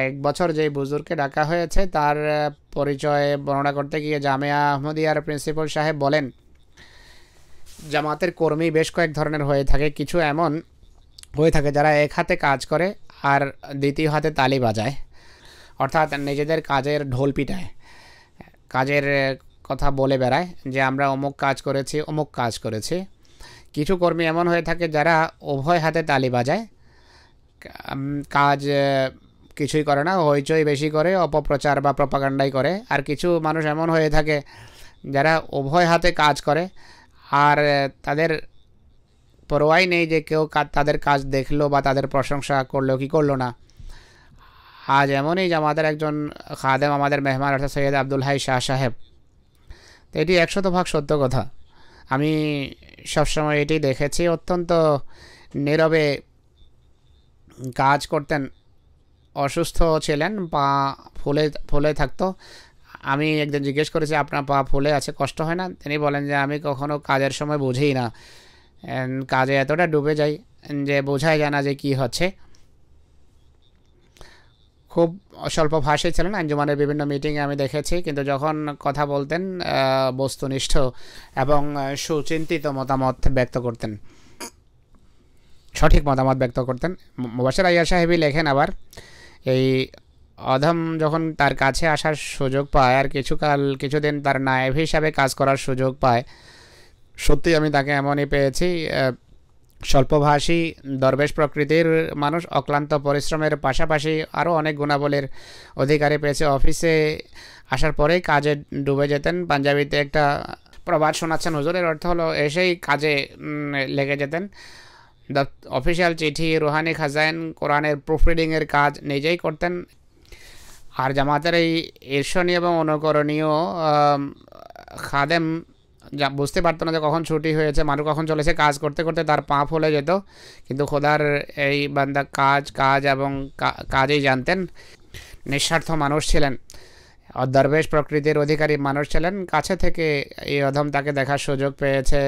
[SPEAKER 3] এক বছর যেই বুজুর্গকে ডাকা হয়েছে তার পরিচয় বর্ণনা করতে গিয়ে জামিয়া আহমদিয়ার প্রিন্সিপাল সাহেব বলেন, জামাতের কর্মী বেশ কয়েক ধরনের হয়ে থাকে। কিছু এমন হয়ে থাকে যারা এক হাতে কাজ করে আর দ্বিতীয় হাতে তালি বাজায়, অর্থাৎ নিজেদের কাজের ঢোল পিটায়। কাজের কথা বলে বেড়ায় যে আমরা অমুক কাজ করেছি অমুক কাজ করেছি। কিছু কর্মী এমন হয়ে থাকে যারা উভয় হাতে তালি বাজায়, কাজ কিছুই করে না, হইচই বেশি করে, অপপ্রচার বা প্রপাগান্ডাই করে। আর কিছু মানুষ এমন হয়ে থাকে যারা উভয় হাতে কাজ করে আর তাদের পরোয়াই নেই যে কেউ তাদের কাজ দেখলো বা তাদের প্রশংসা করলো কি করলো না। আজ এমনই যে আমাদের একজন খাদেম, আমাদের মেহমান অর্থাৎ সৈয়দ আব্দুল হাই শাহ সাহেব, তো এটি 100% সত্য কথা। আমি সবসময় এটি দেখেছি, অত্যন্ত নীরবে কাজ করতেন, অসুস্থ ছিলেন, পা ফুলে থাকতো। আমি একদিন জিজ্ঞেস করেছি আপনার পা ফুলে আছে, কষ্ট হয় না? তিনি বলেন যে আমি কখনো কাজের সময় বুঝিই না, কাজে এতটা ডুবে যাই যে বোঝাই যায় না যে কী হচ্ছে। খুব স্বল্প ভাষায় ছিলেন, আঞ্জুমানের বিভিন্ন মিটিংয়ে আমি দেখেছি, কিন্তু যখন কথা বলতেন বস্তুনিষ্ঠ এবং সুচিন্তিত মতামত ব্যক্ত করতেন, সঠিক মতামত ব্যক্ত করতেন। মুবাশশির আইয়ার সাহেবই লেখেন আবার, এই অধম যখন তার কাছে আসার সুযোগ পায় আর কিছুদিন তার নায়েব হিসাবে কাজ করার সুযোগ পায়, সত্যি আমি তাকে এমনই পেয়েছি। স্বল্পভাষী দরবেশ প্রকৃতির মানুষ, অক্লান্ত পরিশ্রমের পাশাপাশি আরও অনেক গুণাবলীর অধিকারী পেয়েছে। অফিসে আসার পরেই কাজে ডুবে যেতেন। পাঞ্জাবিতে একটা প্রবাদ শোনাচ্ছেন হুজুরের অর্থ হলো এসেই কাজে লেগে যেতেন। অফিসিয়াল চিঠি, রুহানি খাজাইন, কোরআনের প্রুফরিডিংয়ের কাজ নিজেই করতেন। আর জামাতের এই ঈর্ষণীয় এবং অনুকরণীয় খাদেম বুঝতে পারতো না যে কখন ছুটি হয়েছে, মানুষ কখন চলেছে। কাজ করতে করতে তার পা ফুলে যেত, কিন্তু খোদার এই বান্দা কাজ এবং কাজেই জানতেন। নিঃস্বার্থ মানুষ ছিলেন, দরবেশ প্রকৃতির অধিকারী মানুষ ছিলেন। কাছে থেকে এই অধম তাকে দেখার সুযোগ পেয়েছে,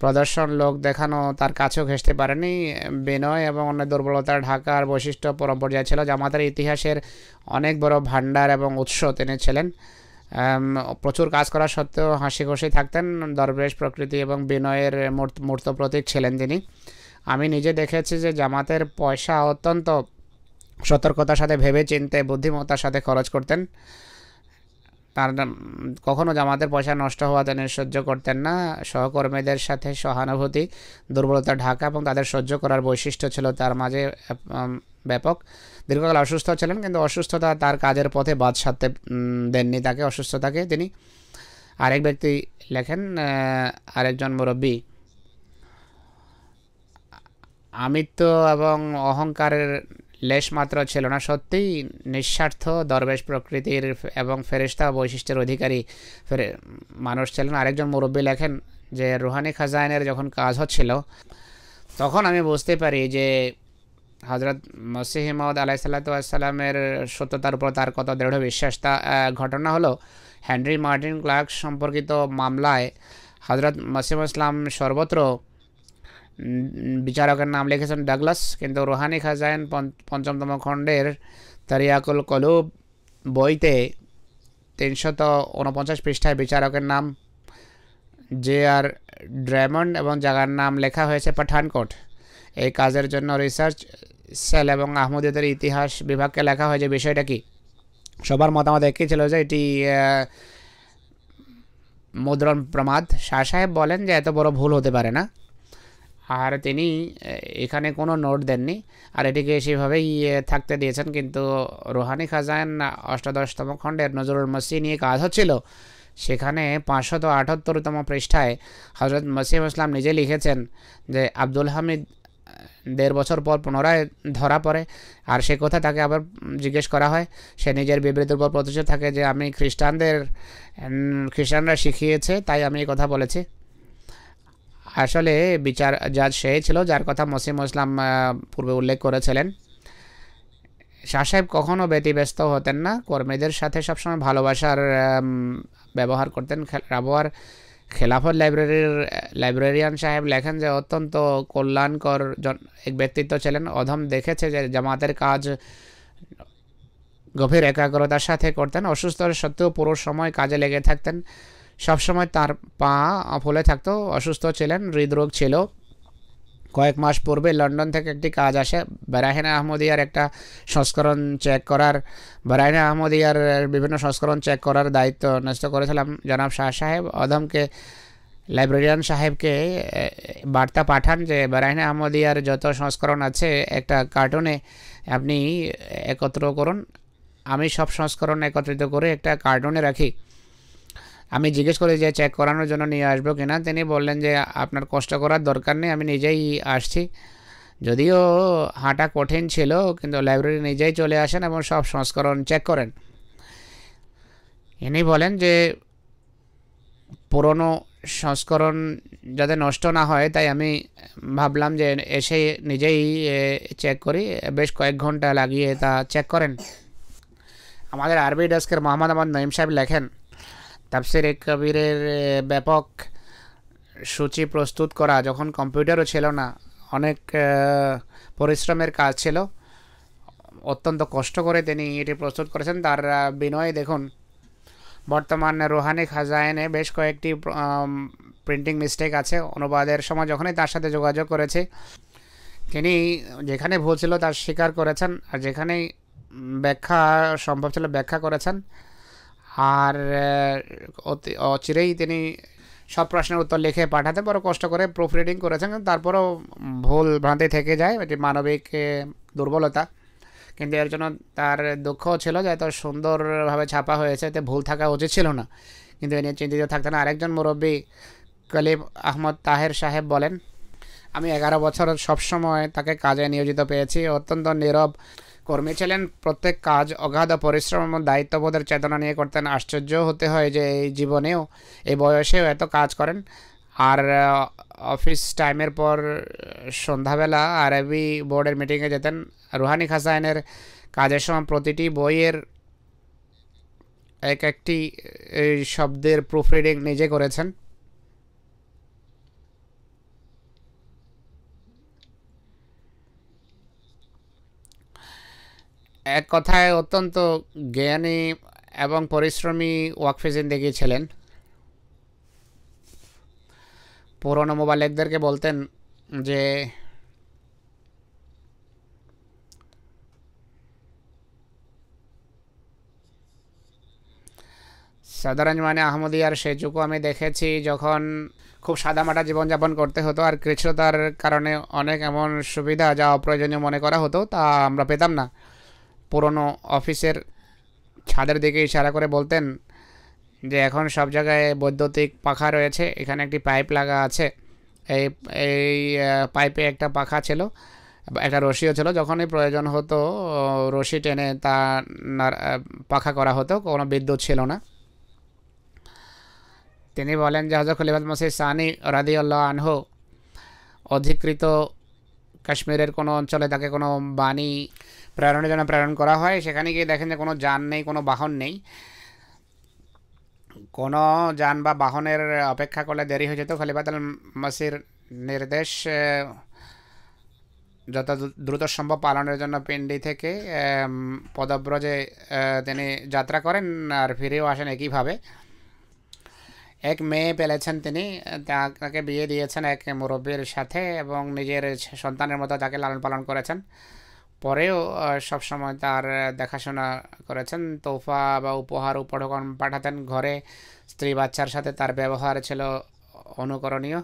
[SPEAKER 3] প্রদর্শন লোক দেখানো তার কাছেও ঘেঁষতে পারেনি। বিনয় এবং অন্য দুর্বলতার ঢাকার বৈশিষ্ট্য পরম্পর্যায় ছিল। জামাতের ইতিহাসের অনেক বড় ভাণ্ডার এবং উৎস তিনি ছিলেন। প্রচুর কাজ করা সত্ত্বেও হাসি খুশি থাকতেন। দরবেশ প্রকৃতি এবং বিনয়ের মূর্ত প্রতীক ছিলেন তিনি। আমি নিজে দেখেছি যে জামাতের পয়সা অত্যন্ত সতর্কতার সাথে ভেবে চিন্তে বুদ্ধিমত্তার সাথে খরচ করতেন। তার কখনও জামাতের পয়সা নষ্ট হওয়া তিনি সহ্য করতেন না। সহকর্মীদের সাথে সহানুভূতি, দুর্বলতা ঢাকা এবং তাদের সহ্য করার বৈশিষ্ট্য ছিল তার মাঝে ব্যাপক। দীর্ঘকাল অসুস্থ ছিলেন, কিন্তু অসুস্থতা তার কাজের পথে বাদ সাধতে দেননি তাকে, অসুস্থতাকে তিনি। আরেক ব্যক্তি লেখেন, আরেকজন মুরব্বী, আমিত্ব এবং অহংকারের লেশ মাত্র ছিল না, সত্যিই নিঃস্বার্থ দরবেশ প্রকৃতির এবং ফেরেশতা বৈশিষ্ট্যের অধিকারী মানুষ ছিলেন। আরেকজন মুরব্বী লেখেন যে রুহানি খাজাইনের যখন কাজ হচ্ছিল তখন আমি বুঝতে পারি যে হজরত মসিহ মাউদ আলাইহিসসালামের সত্যতার উপর তার কত দৃঢ় বিশ্বাস। তা ঘটনা হলো হেনরি মার্টিন ক্লার্ক সম্পর্কিত মামলায় হজরত মসিহ ইসলাম সর্বত্র বিচারকের নাম লিখেছেন ডাগলাস, কিন্তু রুহানি খাজাইন ৫ম খণ্ডের তারিয়াকুল কলুব বইতে ৩৪৯ পৃষ্ঠায় বিচারকের নাম JR ড্রেমন্ড এবং জায়গার নাম লেখা হয়েছে পাঠানকোট। এই কাজের জন্য রিসার্চ সেল এবং আহমদীয়দের ইতিহাস বিভাগকে লেখা হয় যে বিষয়টা কি। সবার মতামত একই ছিল যে এটি মুদ্রণ প্রমাদ। শাহ সাহেব বলেন যে এত বড় ভুল হতে পারে না, আর তিনি এখানে কোনো নোট দেননি আর এটিকে সেভাবেই থাকতে দিয়েছেন। কিন্তু রুহানি খাজাইন ৮৮তম খণ্ডের নজরুল মসিহ নিয়ে কাজ হচ্ছিল, সেখানে ৫৭৮তম পৃষ্ঠায় হজরত মসিহ ইসলাম নিজে লিখেছেন যে আব্দুল হামিদ ১.৫ বছর পর পুনরায় ধরা পড়ে, আর সে কথা তাকে আবার জিজ্ঞেস করা হয়। সে নিজের বিবৃতির উপর প্রতিষ্ঠিত থাকে যে আমি খ্রিস্টানরা শিখিয়েছে তাই আমি এই কথা বলেছি। আসলে বিচার জাজ সেই ছিল যার কথা মসিহ ইসলাম পূর্বে উল্লেখ করেছিলেন। শাহ সাহেব কখনও ব্যতিব্যস্ত হতেন না, কর্মীদের সাথে সবসময় ভালোবাসার ব্যবহার করতেন। রাবোয়ার খেলাফত লাইব্রেরিয়ান সাহেব লেখেন যে অত্যন্ত কল্যাণকর এক ব্যক্তিত্ব ছিলেন। অধম দেখেছে যে জামাতের কাজ গভীর একাগ্রতার সাথে করতেন। অসুস্থ সত্ত্বেও পুরো সময় কাজে লেগে থাকতেন। সবসময় তার পা ফুলে থাকতো। অসুস্থ ছিলেন, হৃদরোগ ছিল, কয়েক মাস পূর্বে লন্ডন থেকে একটি কাজ আসে বারাহিনে আহমদিয়ার একটা সংস্করণ চেক করার। বারাহিনে আহমদিয়ার বিভিন্ন সংস্করণ চেক করার দায়িত্ব ন্যস্ত করেছিলাম জনাব শাহ সাহেব। অদমকে লাইব্রেরিয়ান সাহেবকে বার্তা পাঠান যে বারাহিনে আহমদিয়ার যত সংস্করণ আছে একটা কার্টুনে আপনি একত্র করুন। আমি সব সংস্করণ একত্রিত করে একটা কার্টুনে রাখি। আমি জিজ্ঞেস করি যে চেক করানোর জন্য নিয়ে আসবো কিনা। তিনি বললেন যে আপনার কষ্ট করার দরকার নেই, আমি নিজেই আসছি। যদিও হাঁটা কঠিন ছিল, কিন্তু লাইব্রেরি নিজেই চলে আসেন এবং সব সংস্করণ চেক করেন। ইনি বলেন যে পুরনো সংস্করণ যাতে নষ্ট না হয় তাই আমি ভাবলাম যে এসে নিজেই চেক করি। বেশ কয়েক ঘন্টা লাগিয়ে তা চেক করেন। আমাদের আরবি ডেস্কের মোহাম্মদ আহমদ নঈম সাহেব লেখেন, তাফসির কবিরের ব্যাপক সূচি প্রস্তুত করা যখন কম্পিউটারও ছিল না, অনেক পরিশ্রমের কাজ ছিল। অত্যন্ত কষ্ট করে তিনি এটি প্রস্তুত করেছেন। তার বিনয়ে দেখুন, বর্তমান রুহানি খাজাইনে বেশ কয়েকটি প্রিন্টিং মিস্টেক আছে। অনুবাদের সময় যখনই তার সাথে যোগাযোগ করেছে, তিনি যেখানে ভুল ছিল তা স্বীকার করেছেন, আর যেখানেই ব্যাখ্যা সম্ভব ছিল ব্যাখ্যা করেছেন। আর অচিরেই তিনি সব প্রশ্নের উত্তর লিখে পাঠাতে বড় কষ্ট করে প্রুফ রিডিং করেছেন, কিন্তু তারপরেও ভুল ভ্রান্তি থেকে যায়। এটি মানবিক দুর্বলতা, কিন্তু এর জন্য তার দুঃখও ছিল যে এত সুন্দরভাবে ছাপা হয়েছে, এতে ভুল থাকা উচিত ছিল না, কিন্তু এ নিয়ে চিন্তিত থাকতেন। আরেকজন মুরব্বী কলিম আহমদ তাহের সাহেব বলেন, আমি 11 বছর সবসময় তাকে কাজে নিয়োজিত পেয়েছি। অত্যন্ত নীরব কর্মী ছিলেন। প্রত্যেক কাজ অগাধ পরিশ্রম এবং দায়িত্ববোধের চেতনা নিয়ে করতেন। আশ্চর্য হতে হয় যে এই জীবনেও এই বয়সেও এত কাজ করেন। আর অফিস টাইমের পর সন্ধ্যাবেলা আরবি বোর্ডের মিটিংয়ে যেতেন। রুহানি খাজাইনের কাজের সময় প্রতিটি বইয়ের একটি শব্দের প্রুফ রিডিং নিজে করেছেন। এক কথায় অত্যন্ত জ্ঞানী এবং পরিশ্রমী ওয়াকফে জিন্দেগি ছিলেন। পুরনো মোবাল্লেগদেরকে বলতেন যে সাদারঞ্জমানে আহমদিয়ার সেচুকু আমি দেখেছি যখন খুব সাদামাটা জীবনযাপন করতে হতো, আর কৃচ্ছ্রতার কারণে অনেক এমন সুবিধা যা অপ্রয়োজনীয় মনে করা হতো তা আমরা পেতাম না। পুরনো অফিসের ছাদের দিকে ইশারা করে বলতেন যে এখন সব জায়গায় বৈদ্যুতিক পাখা রয়েছে, এখানে একটি পাইপ লাগা আছে। এই এই পাইপে একটা পাখা ছিল, একটা রশিও ছিল। যখনই প্রয়োজন হতো রশি টেনে তা পাখা করা হতো, কোনো বিদ্যুৎ ছিল না। তিনি বলেন যে হযরত খলিফাতুল মসিহ সানি রাদিয়াল্লাহু আনহু অধিকৃত কাশ্মীরের কোনো অঞ্চলে তাকে কোনো বাণী প্রেরণের জন্য প্রেরণ করা হয়। সেখানে গিয়ে দেখেন যে কোনো যান নেই, কোনো বাহন নেই। কোনো যান বা বাহনের অপেক্ষা করলে দেরি হয়ে যেত। খলিফাতুল মসিহর নির্দেশ যত দ্রুত সম্ভব পালনের জন্য পিন্ডি থেকে পদব্রজে তিনি যাত্রা করেন আর ফিরেও আসেন একইভাবে। এক মেয়ে পেলেছেন তিনি, তাকে বিয়ে দিয়েছেন এক মুরব্বীর সাথে এবং নিজের সন্তানের মতো তাকে লালন পালন করেছেন। পরেও সবসময় তার দেখাশোনা করেছেন। তোহফা বা উপহার উপঢৌকন পাঠাতেন ঘরে। স্ত্রী বাচ্চার সাথে তার ব্যবহার ছিল অনুকরণীয়।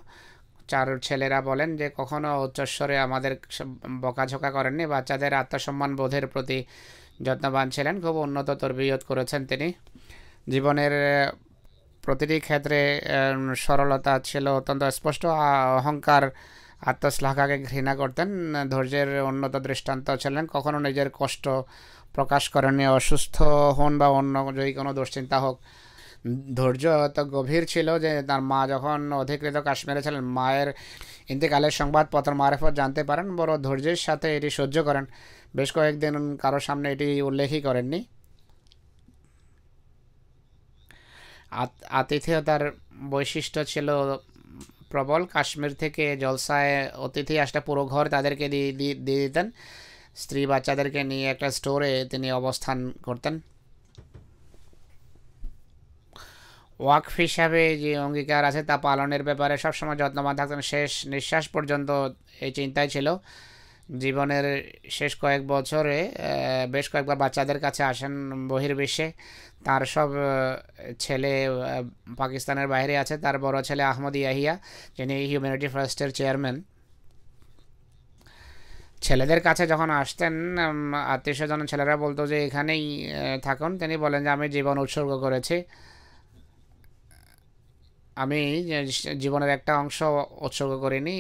[SPEAKER 3] চার ছেলেরা বলেন যে কখনও উচ্চস্বরে আমাদের বকাঝকা করেননি। বাচ্চাদের আত্মসম্মান বোধের প্রতি যত্নবান ছিলেন। খুব উন্নত তরবিয়ত করেছেন তিনি। জীবনের প্রতিটি ক্ষেত্রে সরলতা ছিল অত্যন্ত স্পষ্ট। অহংকার আত্মশ্লাঘাকে ঘৃণা করতেন। ধৈর্যের উন্নত দৃষ্টান্ত ছিলেন। কখনো নিজের কষ্ট প্রকাশ করেননি। অসুস্থ হন বা অন্য যদি কোনো দুশ্চিন্তা হোক, ধৈর্য এত গভীর ছিল যে তার মা যখন অধিকৃত কাশ্মীরে ছিলেন, মায়ের ইন্তেকালের সংবাদপত্র মারফত জানতে পারেন, বড় ধৈর্যের সাথে এটি সহ্য করেন। বেশ কয়েকদিন কারোর সামনে এটি উল্লেখই করেননি। আতিথেয়তার বৈশিষ্ট্য ছিল প্রবল। কাশ্মীর থেকে জলসায় অতিথি আসলে পুরো ঘর তাদেরকে দিয়ে দিতেন। স্ত্রী বাচ্চাদেরকে নিয়ে একটা স্টোরে তিনি অবস্থান করতেন। ওয়াকফ হিসাবে যে অঙ্গীকার আছে তা পালনের ব্যাপারে সবসময় যত্নবান থাকতেন। শেষ নিঃশ্বাস পর্যন্ত এই চিন্তায় ছিল। জীবনের শেষ কয়েক বছরে বেশ কয়েকবার বাচ্চাদের কাছে আসেন বহির্বিশ্বে। তার সব ছেলে পাকিস্তানের বাইরে আছে। তার বড় ছেলে আহমদ ইয়াহিয়া, যিনি হিউম্যানিটি ফার্স্টের চেয়ারম্যান, ছেলেদের কাছে যখন আসতেন আত্মীয় স্বজন ছেলেরা বলতো যে এখানেই থাকুন। তিনি বলেন যে আমি জীবন উৎসর্গ করেছি, আমি জীবনের একটা অংশ উৎসর্গ করিনি।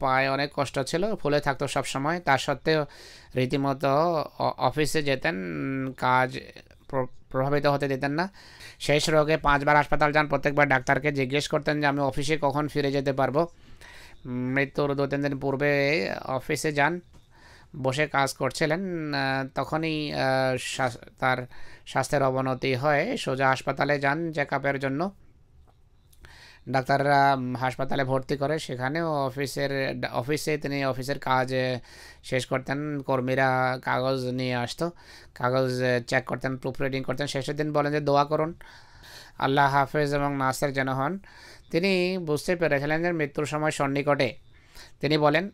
[SPEAKER 3] পায়ে অনেক কষ্ট ছিল, ফুলে থাকতো সব সময়। তা সত্ত্বেও রীতিমতো অফিসে যেতেন, কাজ প্রভাবিত হতে দিতেন না। শেষ রোগে 5বার হাসপাতাল যান, প্রত্যেকবার ডাক্তারকে জিজ্ঞেস করতেন যে আমি অফিসে কখন ফিরে যেতে পারবো। মৃত্যুর 2-3 দিন পূর্বে অফিসে যান, বসে কাজ করছিলেন, তখনই তার স্বাস্থ্যের অবনতি হয়। সোজা হাসপাতালে যান চেক আপের জন্য। ডাক্তাররা হাসপাতালে ভর্তি করে, সেখানেও অফিসে তিনি অফিসের কাজ শেষ করতেন। কর্মীরা কাগজ নিয়ে আসতো, কাগজ চেক করতেন, প্রুফ রিডিং করতেন। শেষের দিন বলেন যে দোয়া করুন আল্লাহ হাফেজ এবং নাসের যেন হন। তিনি বুঝতে পেরেছিলেন যে মৃত্যুর সময় সন্নিকটে। তিনি বলেন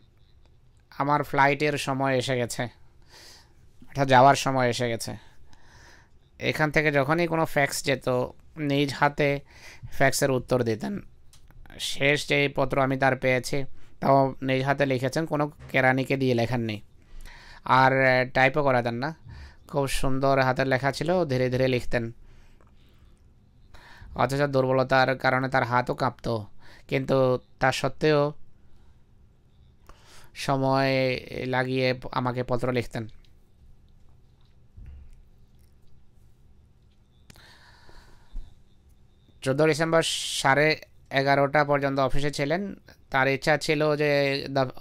[SPEAKER 3] আমার ফ্লাইটের সময় এসে গেছে, অর্থাৎ যাওয়ার সময় এসে গেছে। এখান থেকে যখনই কোনো ফ্যাক্স যেত নিজ হাতে ফ্যাক্সের উত্তর দিতেন। শেষ যে পত্র আমি তার পেয়েছি তাও নিজ হাতে লিখেছেন, কোনো কেরানিকে দিয়ে লেখেননি, আর টাইপও করাতেন না। খুব সুন্দর হাতের লেখা ছিল, ধীরে ধীরে লিখতেন। অথচ দুর্বলতার কারণে তার হাতও কাঁপত, কিন্তু তা সত্ত্বেও সময় লাগিয়ে আমাকে পত্র লিখতেন। 14 ডিসেম্বর 11:30 পর্যন্ত অফিসে ছিলেন। তার ইচ্ছা ছিল যে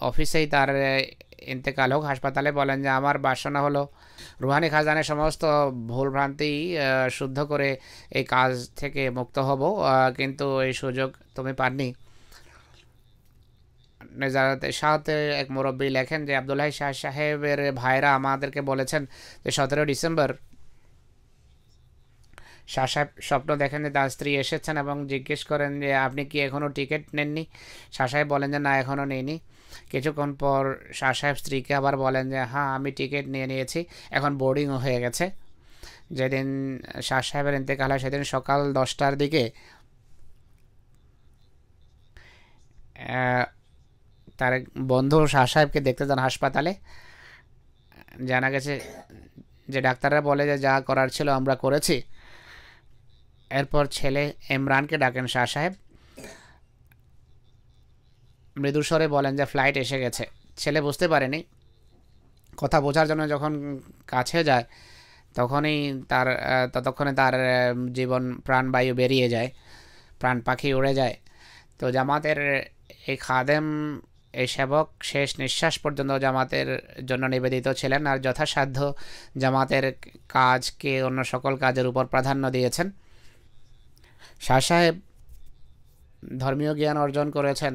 [SPEAKER 3] অফিসেই তার ইন্তেকাল হোক। হাসপাতালে বলেন যে আমার বাসনা হলো রুহানি খাজানের সমস্ত ভুলভ্রান্তি শুদ্ধ করে এই কাজ থেকে মুক্ত হব, কিন্তু এই সুযোগ তুমি পাননি। নেজারত শাহতে এক মুরব্বী লেখেন যে আবদুল্লাহ শাহ সাহেবের ভাইরা আমাদেরকে বলেছেন যে 17 ডিসেম্বর শাহ সাহেব স্বপ্ন দেখেন যে তার স্ত্রী এসেছেন এবং জিজ্ঞেস করেন যে আপনি কি এখনও টিকিট নেননি? শাহ সাহেব বলেন যে না, এখনও নেইনি। কিছুক্ষণ পর শাহ সাহেব স্ত্রীকে আবার বলেন যে হ্যাঁ আমি টিকিট নিয়ে নিয়েছি, এখন বোর্ডিংও হয়ে গেছে। যেদিন শাহ সাহেবের ইন্তেকাল হয় সেদিন সকাল 10টার দিকে তার বন্ধু শাহ সাহেবকে দেখতে যান হাসপাতালে। জানা গেছে যে ডাক্তাররা বলে যে যা করার ছিল আমরা করেছি। এরপর ছেলে ইমরানকে ডাকেন শাহ সাহেব, মৃদুস্বরে বলেন যে ফ্লাইট এসে গেছে। ছেলে বুঝতে পারেনি, কথা বোঝার জন্য যখন কাছে যায় ততক্ষণে তার জীবন প্রাণবায়ু বেরিয়ে যায়, প্রাণ পাখি উড়ে যায়। তো জামাতের এই খাদেম, এই সেবক শেষ নিঃশ্বাস পর্যন্ত জামাতের জন্য নিবেদিত ছিলেন আর যথাসাধ্য জামাতের কাজকে অন্য সকল কাজের উপর প্রাধান্য দিয়েছেন। শাহ সাহেব ধর্মীয় জ্ঞান অর্জন করেছেন,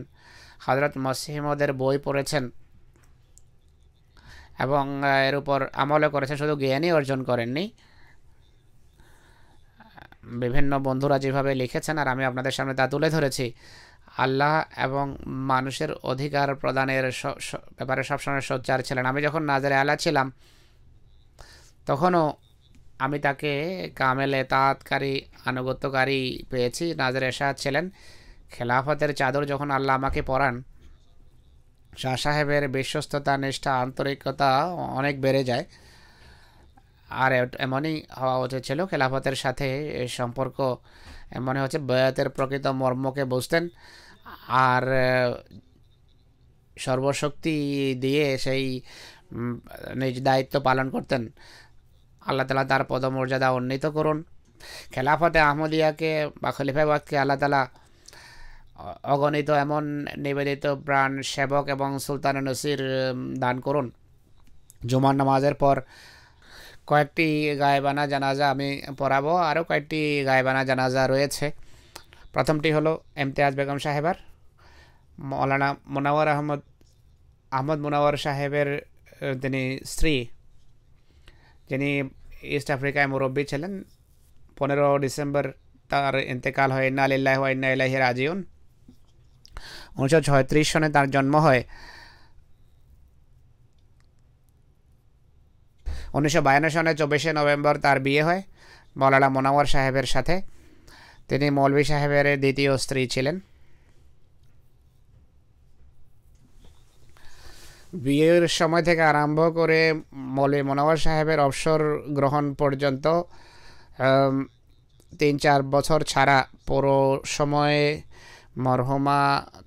[SPEAKER 3] হযরত মসিহ মউদের বই পড়েছেন এবং এর উপর আমলও করেছেন। শুধু জ্ঞানই অর্জন করেননি, বিভিন্ন বন্ধুরা যেভাবে লিখেছেন আর আমি আপনাদের সামনে তা তুলে ধরেছি। আল্লাহ এবং মানুষের অধিকার প্রদানের ব্যাপারে সবসময় সোচ্চার ছিলেন। আমি যখন নাজরে আলা ছিলাম তখনও আমি তাকে কামেল এতাআতকারী, আনুগত্যকারী পেয়েছি। নাজরে এরশাদ ছিলেন। খেলাফতের চাদর যখন আল্লাহ আমাকে পরান, শাহ সাহেবের বিশ্বস্ততা, নিষ্ঠা, আন্তরিকতা অনেক বেড়ে যায়। আর এমনই হওয়া উচিত ছিল। খেলাফতের সাথে সম্পর্ক মনে হচ্ছে বয়াতের প্রকৃত মর্মকে বুঝতেন আর সর্বশক্তি দিয়ে সেই নিজ দায়িত্ব পালন করতেন। আল্লাহ তালা তার পদমর্যাদা উন্নীত করুন। খেলাফতে আহমদিয়াকে বা খলিফাবাদকে আল্লাহ তালা অগণিত এমন নিবেদিত প্রাণ সেবক এবং সুলতান নসির দান করুন। জুমার নামাজের পর কয়েকটি গায়েবানা জানাজা আমি পড়াবো, আরও কয়েকটি গায়েবানা জানাজা রয়েছে। প্রথমটি হলো ইমতিয়াজ বেগম সাহেবার, মৌলানা মুনাওয়ার আহমদ মুনাওয়ার সাহেবের তিনি স্ত্রী, যিনি ইস্ট আফ্রিকায় মুরব্বী ছিলেন। 15 ডিসেম্বর তার ইন্তেকাল হয়। ইন্না লিল্লাহি ওয়া ইন্না ইলাইহি রাজিউন। 1936 সনে তার জন্ম হয়। 1952 সনে 24শে নভেম্বর তার বিয়ে হয় মৌলানা মোনাওয়ার সাহেবের সাথে। তিনি মৌলভী সাহেবের দ্বিতীয় স্ত্রী ছিলেন। বিয়ের সময় থেকে আরম্ভ করে মৌলভী মোনাওয়ার সাহেবের অবসর গ্রহণ পর্যন্ত 3-4 বছর ছাড়া পুরো সময়ে মরহুমা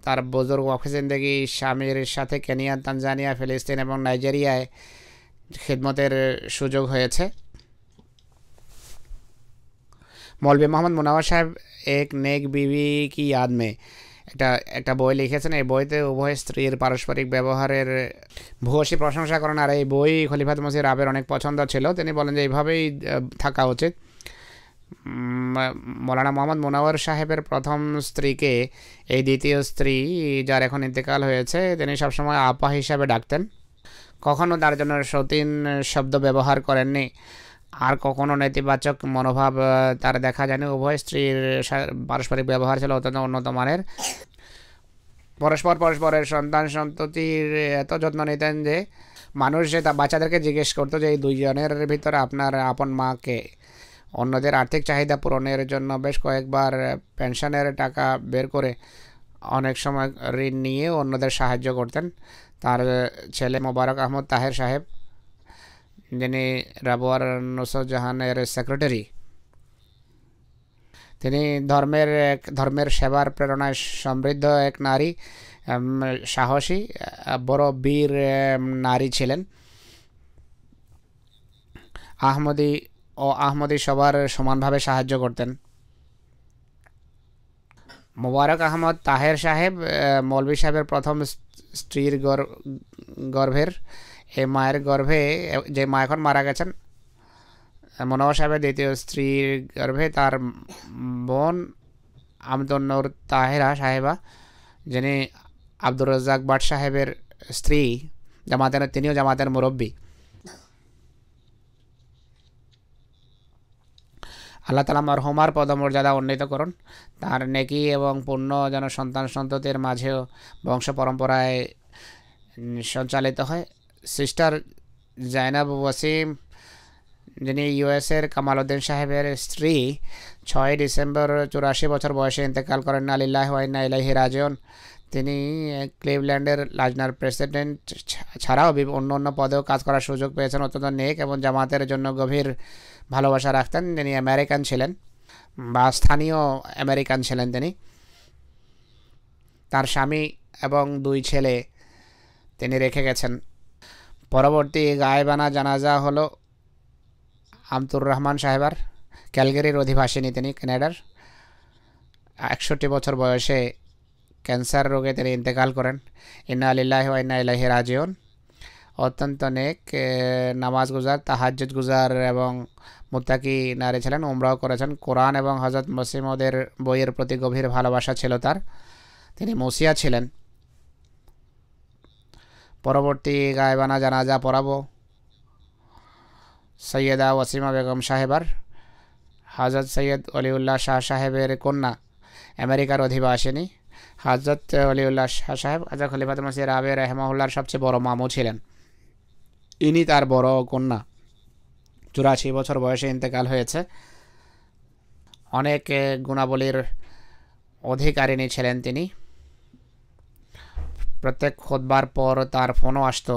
[SPEAKER 3] তার বুজুর্গ ওয়াকফ জিন্দেগি স্বামীর সাথে কেনিয়া, তানজানিয়া, ফিলিস্তিন এবং নাইজেরিয়ায় খিদমতের সুযোগ হয়েছে। মৌলভী মোহাম্মদ মুনাওয়ার সাহেব এক নেক বিবি কি ইয়াদ মে একটা বই লিখেছেন। এই বইতে উভয় স্ত্রীর পারস্পরিক ব্যবহারের ভূয়সী প্রশংসা করেন। আর এই বই খলিফাতুল মসিহ রাবের অনেক পছন্দ ছিল। তিনি বলেন যে এইভাবেই থাকা উচিত। মৌলানা মোহাম্মদ মুনাওয়ার সাহেবের প্রথম স্ত্রীকে এই দ্বিতীয় স্ত্রী, যার এখন ইন্তেকাল হয়েছে, তিনি সবসময় আপা হিসাবে ডাকতেন। কখনও তার জন্য সতীন শব্দ ব্যবহার করেননি। আর কখনো নেতিবাচক মনোভাব তার দেখা যায়নি। উভয় স্ত্রীর পারস্পরিক ব্যবহার ছিল অত্যন্ত উন্নত মানের। পরস্পরের সন্তান সন্ততির এত যত্ন নিতেন যে মানুষ যে বাচ্চাদেরকে জিজ্ঞেস করতো যে এই দুইজনের ভিতরে আপনার আপন মাকে। অন্যদের আর্থিক চাহিদা পূরণের জন্য বেশ কয়েকবার পেনশনের টাকা বের করে অনেক সময় ঋণ নিয়ে অন্যদের সাহায্য করতেন। তার ছেলে মোবারক আহমদ তাহের সাহেব, যিনি রাবোয়ার নুসরতজাহানের সেক্রেটারি, তিনি ধর্মের সেবার প্রেরণায় সমৃদ্ধ এক নারী, সাহসী, বড় বীর নারী ছিলেন। আহমদী সবার সমানভাবে সাহায্য করতেন। মোবারক আহমদ তাহের সাহেব মৌলভী সাহেবের প্রথম স্ত্রীর গর্ভের, এই মায়ের গর্ভে, যে মা এখন মারা গেছেন, মোনাওয়ার সাহেবের দ্বিতীয় স্ত্রীর গর্ভে তার বোন আমদুন্নূর তাহেরা সাহেবা, যিনি আব্দুর রাজ্জাক বাট সাহেবের স্ত্রী, তিনিও জামাতের মুরব্বী। আল্লাহ তাআলা মরহুমার পদমর্যাদা উন্নীত করুন। তার নেকি এবং পুণ্য যেন সন্তান সন্ততির মাঝেও বংশ পরম্পরায় সঞ্চালিত হয়। সিস্টার জাইনাব ওয়াসিম, যিনি ইউএসের কামাল উদ্দিন সাহেবের স্ত্রী, 6 ডিসেম্বর 84 বছর বয়সে ইন্তেকাল করেন। ইন্না লিল্লাহি ওয়া ইন্না ইলাইহি রাজিউন। তিনি ক্লিভল্যান্ডের লাজনার প্রেসিডেন্ট ছাড়াও অন্য পদেও কাজ করার সুযোগ পেয়েছেন। অত্যন্ত নেক এবং জামাতের জন্য গভীর ভালোবাসা রাখতেন। তিনি আমেরিকান ছিলেন বা স্থানীয় আমেরিকান ছিলেন তিনি। তার স্বামী এবং 2 ছেলে তিনি রেখে গেছেন। পরবর্তী গায়েবানা জানাজা হলো আমতুর রহমান সাহেবার, ক্যালগারির অধিবাসিনী তিনি, কানাডার। 61 বছর বয়সে ক্যান্সার রোগে তিনি ইন্তেকাল করেন। ইন্না লিল্লাহি ওয়া ইন্না ইলাইহি রাজিউন। অত্যন্ত নেক, নামাজ গুজার, তাহাজ্জুদ গুজার এবং মুত্তাকি নারী ছিলেন। উমরাও করেছেন। কোরআন এবং হযরত মসিহ মউদের বইয়ের প্রতি গভীর ভালোবাসা ছিল তার। তিনি মুসিয়া ছিলেন। পরবর্তী গায়েবানা জানাজা পড়াবো সৈয়দা ওয়াসিমা বেগম সাহেবার, হযরত সৈয়দ অলিউল্লাহ শাহ সাহেবের কন্যা, আমেরিকার অধিবাসিনী। হযরত অলিউল্লাহ শাহ সাহেব হযরত খলিফাতুল মসিহ রাবে রাহিমাহুল্লাহর সবচেয়ে বড় মামু ছিলেন। ইনি তার বড় কন্যা। 84 বছর বয়সে ইন্তেকাল হয়েছে। অনেক গুণাবলীর অধিকারিণী ছিলেন তিনি। প্রত্যেক খুতবার পর তার ফোনও আসতো।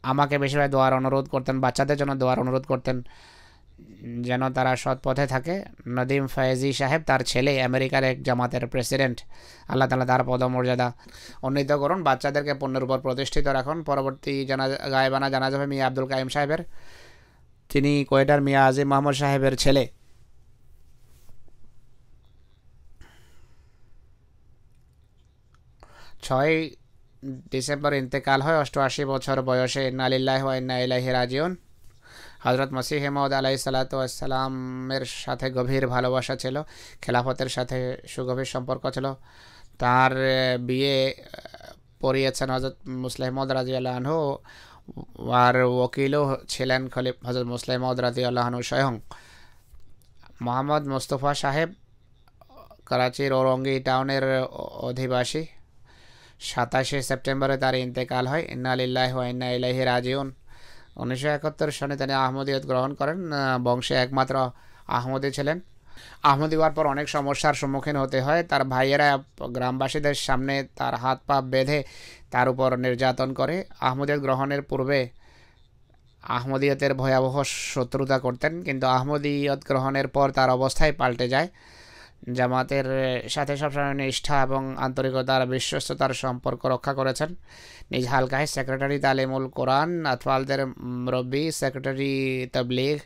[SPEAKER 3] আমাকে বেশিরভাগ দোয়ার অনুরোধ করতেন, বাচ্চাদের জন্য দোয়ার অনুরোধ করতেন যেন তারা সৎ পথে থাকে। নদীম ফয়েজি সাহেব, তার ছেলে, আমেরিকার এক জামাতের প্রেসিডেন্ট। আল্লাহ তাআলা তার পদমর্যাদা উন্নীত করুন, বাচ্চাদেরকে পুণ্যের উপর প্রতিষ্ঠিত রাখুন। পরবর্তী গায়েবানা জানাজা হবে মিয়া আব্দুল কাইম সাহেবের। তিনি কোয়েটার মিয়া আজিম মোহাম্মদ সাহেবের ছেলে। 6 ডিসেম্বর ইন্তেকাল হয় 88 বছর বয়সে। ইন্না লিল্লাহি ওয়া ইন্না ইলাইহি রাজিউন। হযরত মসিহ মউদ আলাইহিস সালাতু ওয়াস সালামের সাথে গভীর ভালোবাসা ছিল, খেলাফতের সাথে সুগভীর সম্পর্ক ছিল। তার বিয়ে পড়িয়েছেন হযরত মুসলিহ মউদ রাদিয়াল্লাহু আনহু আর ওকিলও ছিলেন হযরত মুসলিম মাউদ রাদিয়াল্লাহু আনহু স্বয়ং। মোহাম্মদ মোস্তফা সাহেব করাচির ওরঙ্গি টাউনের অধিবাসী। 27শে সেপ্টেম্বরে তার ইন্তেকাল হয়। ইন্না লিল্লাহি ওয়া ইন্না ইলাইহি রাজিউন। 1971 সনে তিনি আহমদিয়ত গ্রহণ করেন। বংশে একমাত্র আহমদি ছিলেন। আহমদি হওয়ার পর অনেক সমস্যার সম্মুখীন হতে হয়। তার ভাইয়েরা গ্রামবাসীদের সামনে তার হাত পা বেঁধে তার উপর নির্যাতন করে। আহমদিয়ত গ্রহণের পূর্বে আহমদিয়তের ভয়াবহ শত্রুতা করতেন, কিন্তু আহমদিয়ত গ্রহণের পর তার অবস্থাই পাল্টে যায়। জামাতের সাথে সবসময় নিষ্ঠা এবং আন্তরিকতার বিশ্বস্ততার সম্পর্ক রক্ষা করেছেন। নিজ হালকায় সেক্রেটারি তালিমুল কোরআন, আতফালদের মুরব্বী, সেক্রেটারি তাবলীগ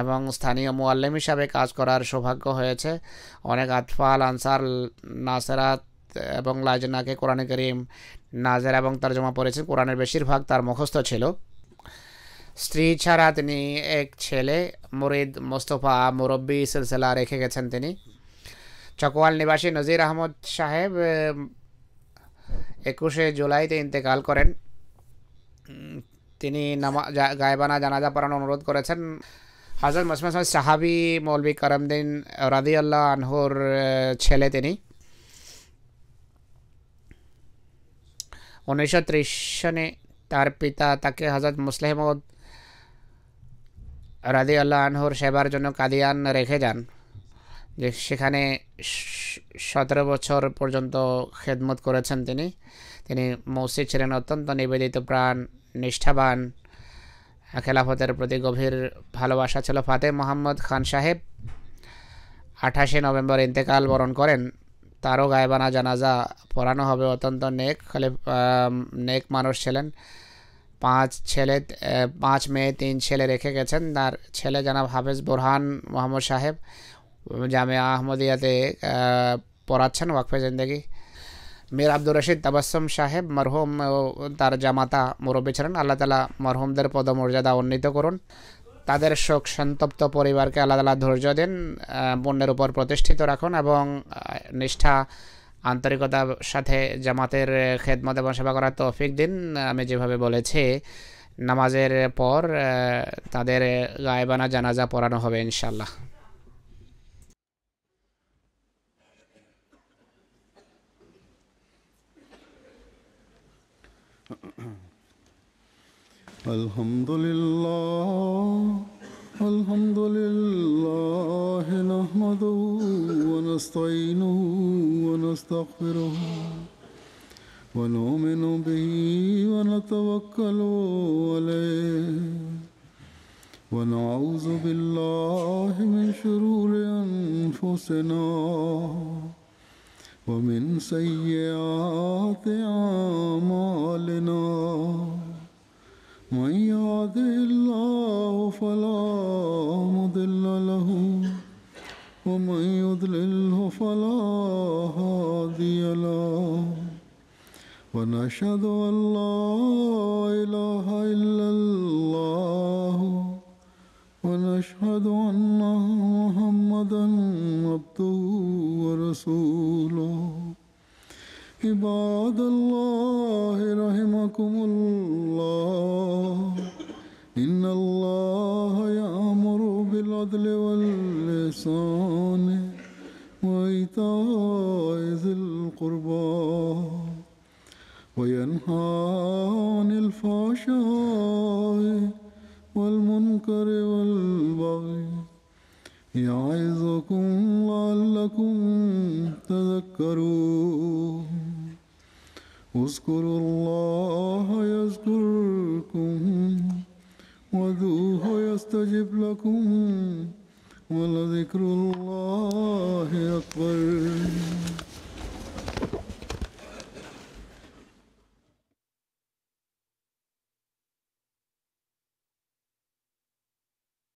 [SPEAKER 3] এবং স্থানীয় মুআল্লিম হিসাবে কাজ করার সৌভাগ্য হয়েছে। অনেক আতফাল, আনসার, নাসেরাত এবং লাজনাকে কোরআনে কারীম নাজের এবং তর্জমা পড়েছেন। কোরআনের বেশিরভাগ তার মুখস্থ ছিল। স্ত্রী ছাড়া তিনি এক ছেলে মুরিদ মোস্তফা মুরব্বী সিলসিলা রেখে গেছেন। তিনি চকওয়াল নিবাসী নজির আহমদ সাহেব 21শে জুলাইতে ইন্তেকাল করেন। তিনি গায়বানা জানাজা পড়ানোর অনুরোধ করেছেন। হযরত মুসলিম সাহাবী মৌলভী করমদ্দিন রাদিয়াল্লাহু আনহুর ছেলে তিনি। 1930 সনে তার পিতা তাকে হযরত মুসলিম মাউদ রাদিয়াল্লাহু আনহুর সেবার জন্য কাদিয়ান রেখে যান, যে সেখানে 17 বছর পর্যন্ত খেদমত করেছেন তিনি। তিনি মৌসি ছিলেন, অত্যন্ত নিবেদিত প্রাণ, নিষ্ঠাবান, খেলাফতের প্রতি গভীর ভালোবাসা ছিল। ফাতেহ মোহাম্মদ খান সাহেব 28শে নভেম্বর ইন্তেকাল বরণ করেন। তারও গায়বানা জানাজা পড়ানো হবে। অত্যন্ত নেক মানুষ ছিলেন। 5 মেয়ে 3 ছেলে রেখে গেছেন। তার ছেলে জনাব হাফেজ বুরহান মোহাম্মদ সাহেব জামিয়া আহমদিয়াতে পড়াচ্ছেন ওয়াকফে জিন্দেগি। মীর আব্দুর রশিদ তাবাসসুম সাহেব মরহুম, তার জামাতা মুরব্বী ছিলেন। আল্লাহ তাআলা মরহুমদের পদমর্যাদা উন্নীত করুন। তাদের শোক সন্তপ্ত পরিবারকে আল্লাহ তাআলা ধৈর্য দেন, পুণ্যের উপর প্রতিষ্ঠিত রাখুন এবং নিষ্ঠা আন্তরিকতার সাথে জামাতের খেদমত এবং সেবা করার তৌফিক দিন। আমি যেভাবে বলেছি, নামাজের পর তাদের গায়বানা জানাজা পড়ানো হবে ইনশাআল্লাহ।
[SPEAKER 2] আলহামদুলিল্লাহ নাহমাদুহু ওয়া নাস্তাঈনুহু ওয়া নাস্তাগফিরুহু ওয়া নু'মিনু বিহি ওয়া নাতাওয়াক্কালু আলাইহি ওয়া নাউযু বিল্লাহি মিন শুরুরি আনফুসিনা ওয়া মিন সাইয়্যাতি আ'মালিনা। من يهده الله فلا مضل له ومن يضلله فلا هادي له ونشهد أن لا إله إلا الله ونشهد أن محمدا عبده ورسوله. عباد الله رحمكم الله إن الله يأمر بالعدل والإحسان وإيتاء ذي القربى وينهى عن الفحشاء والمنكر والبغي يعظكم لعلكم تذكرون. اذكروا الله يذكركم وادعوه يستجب لكم ولذكر الله أكبر.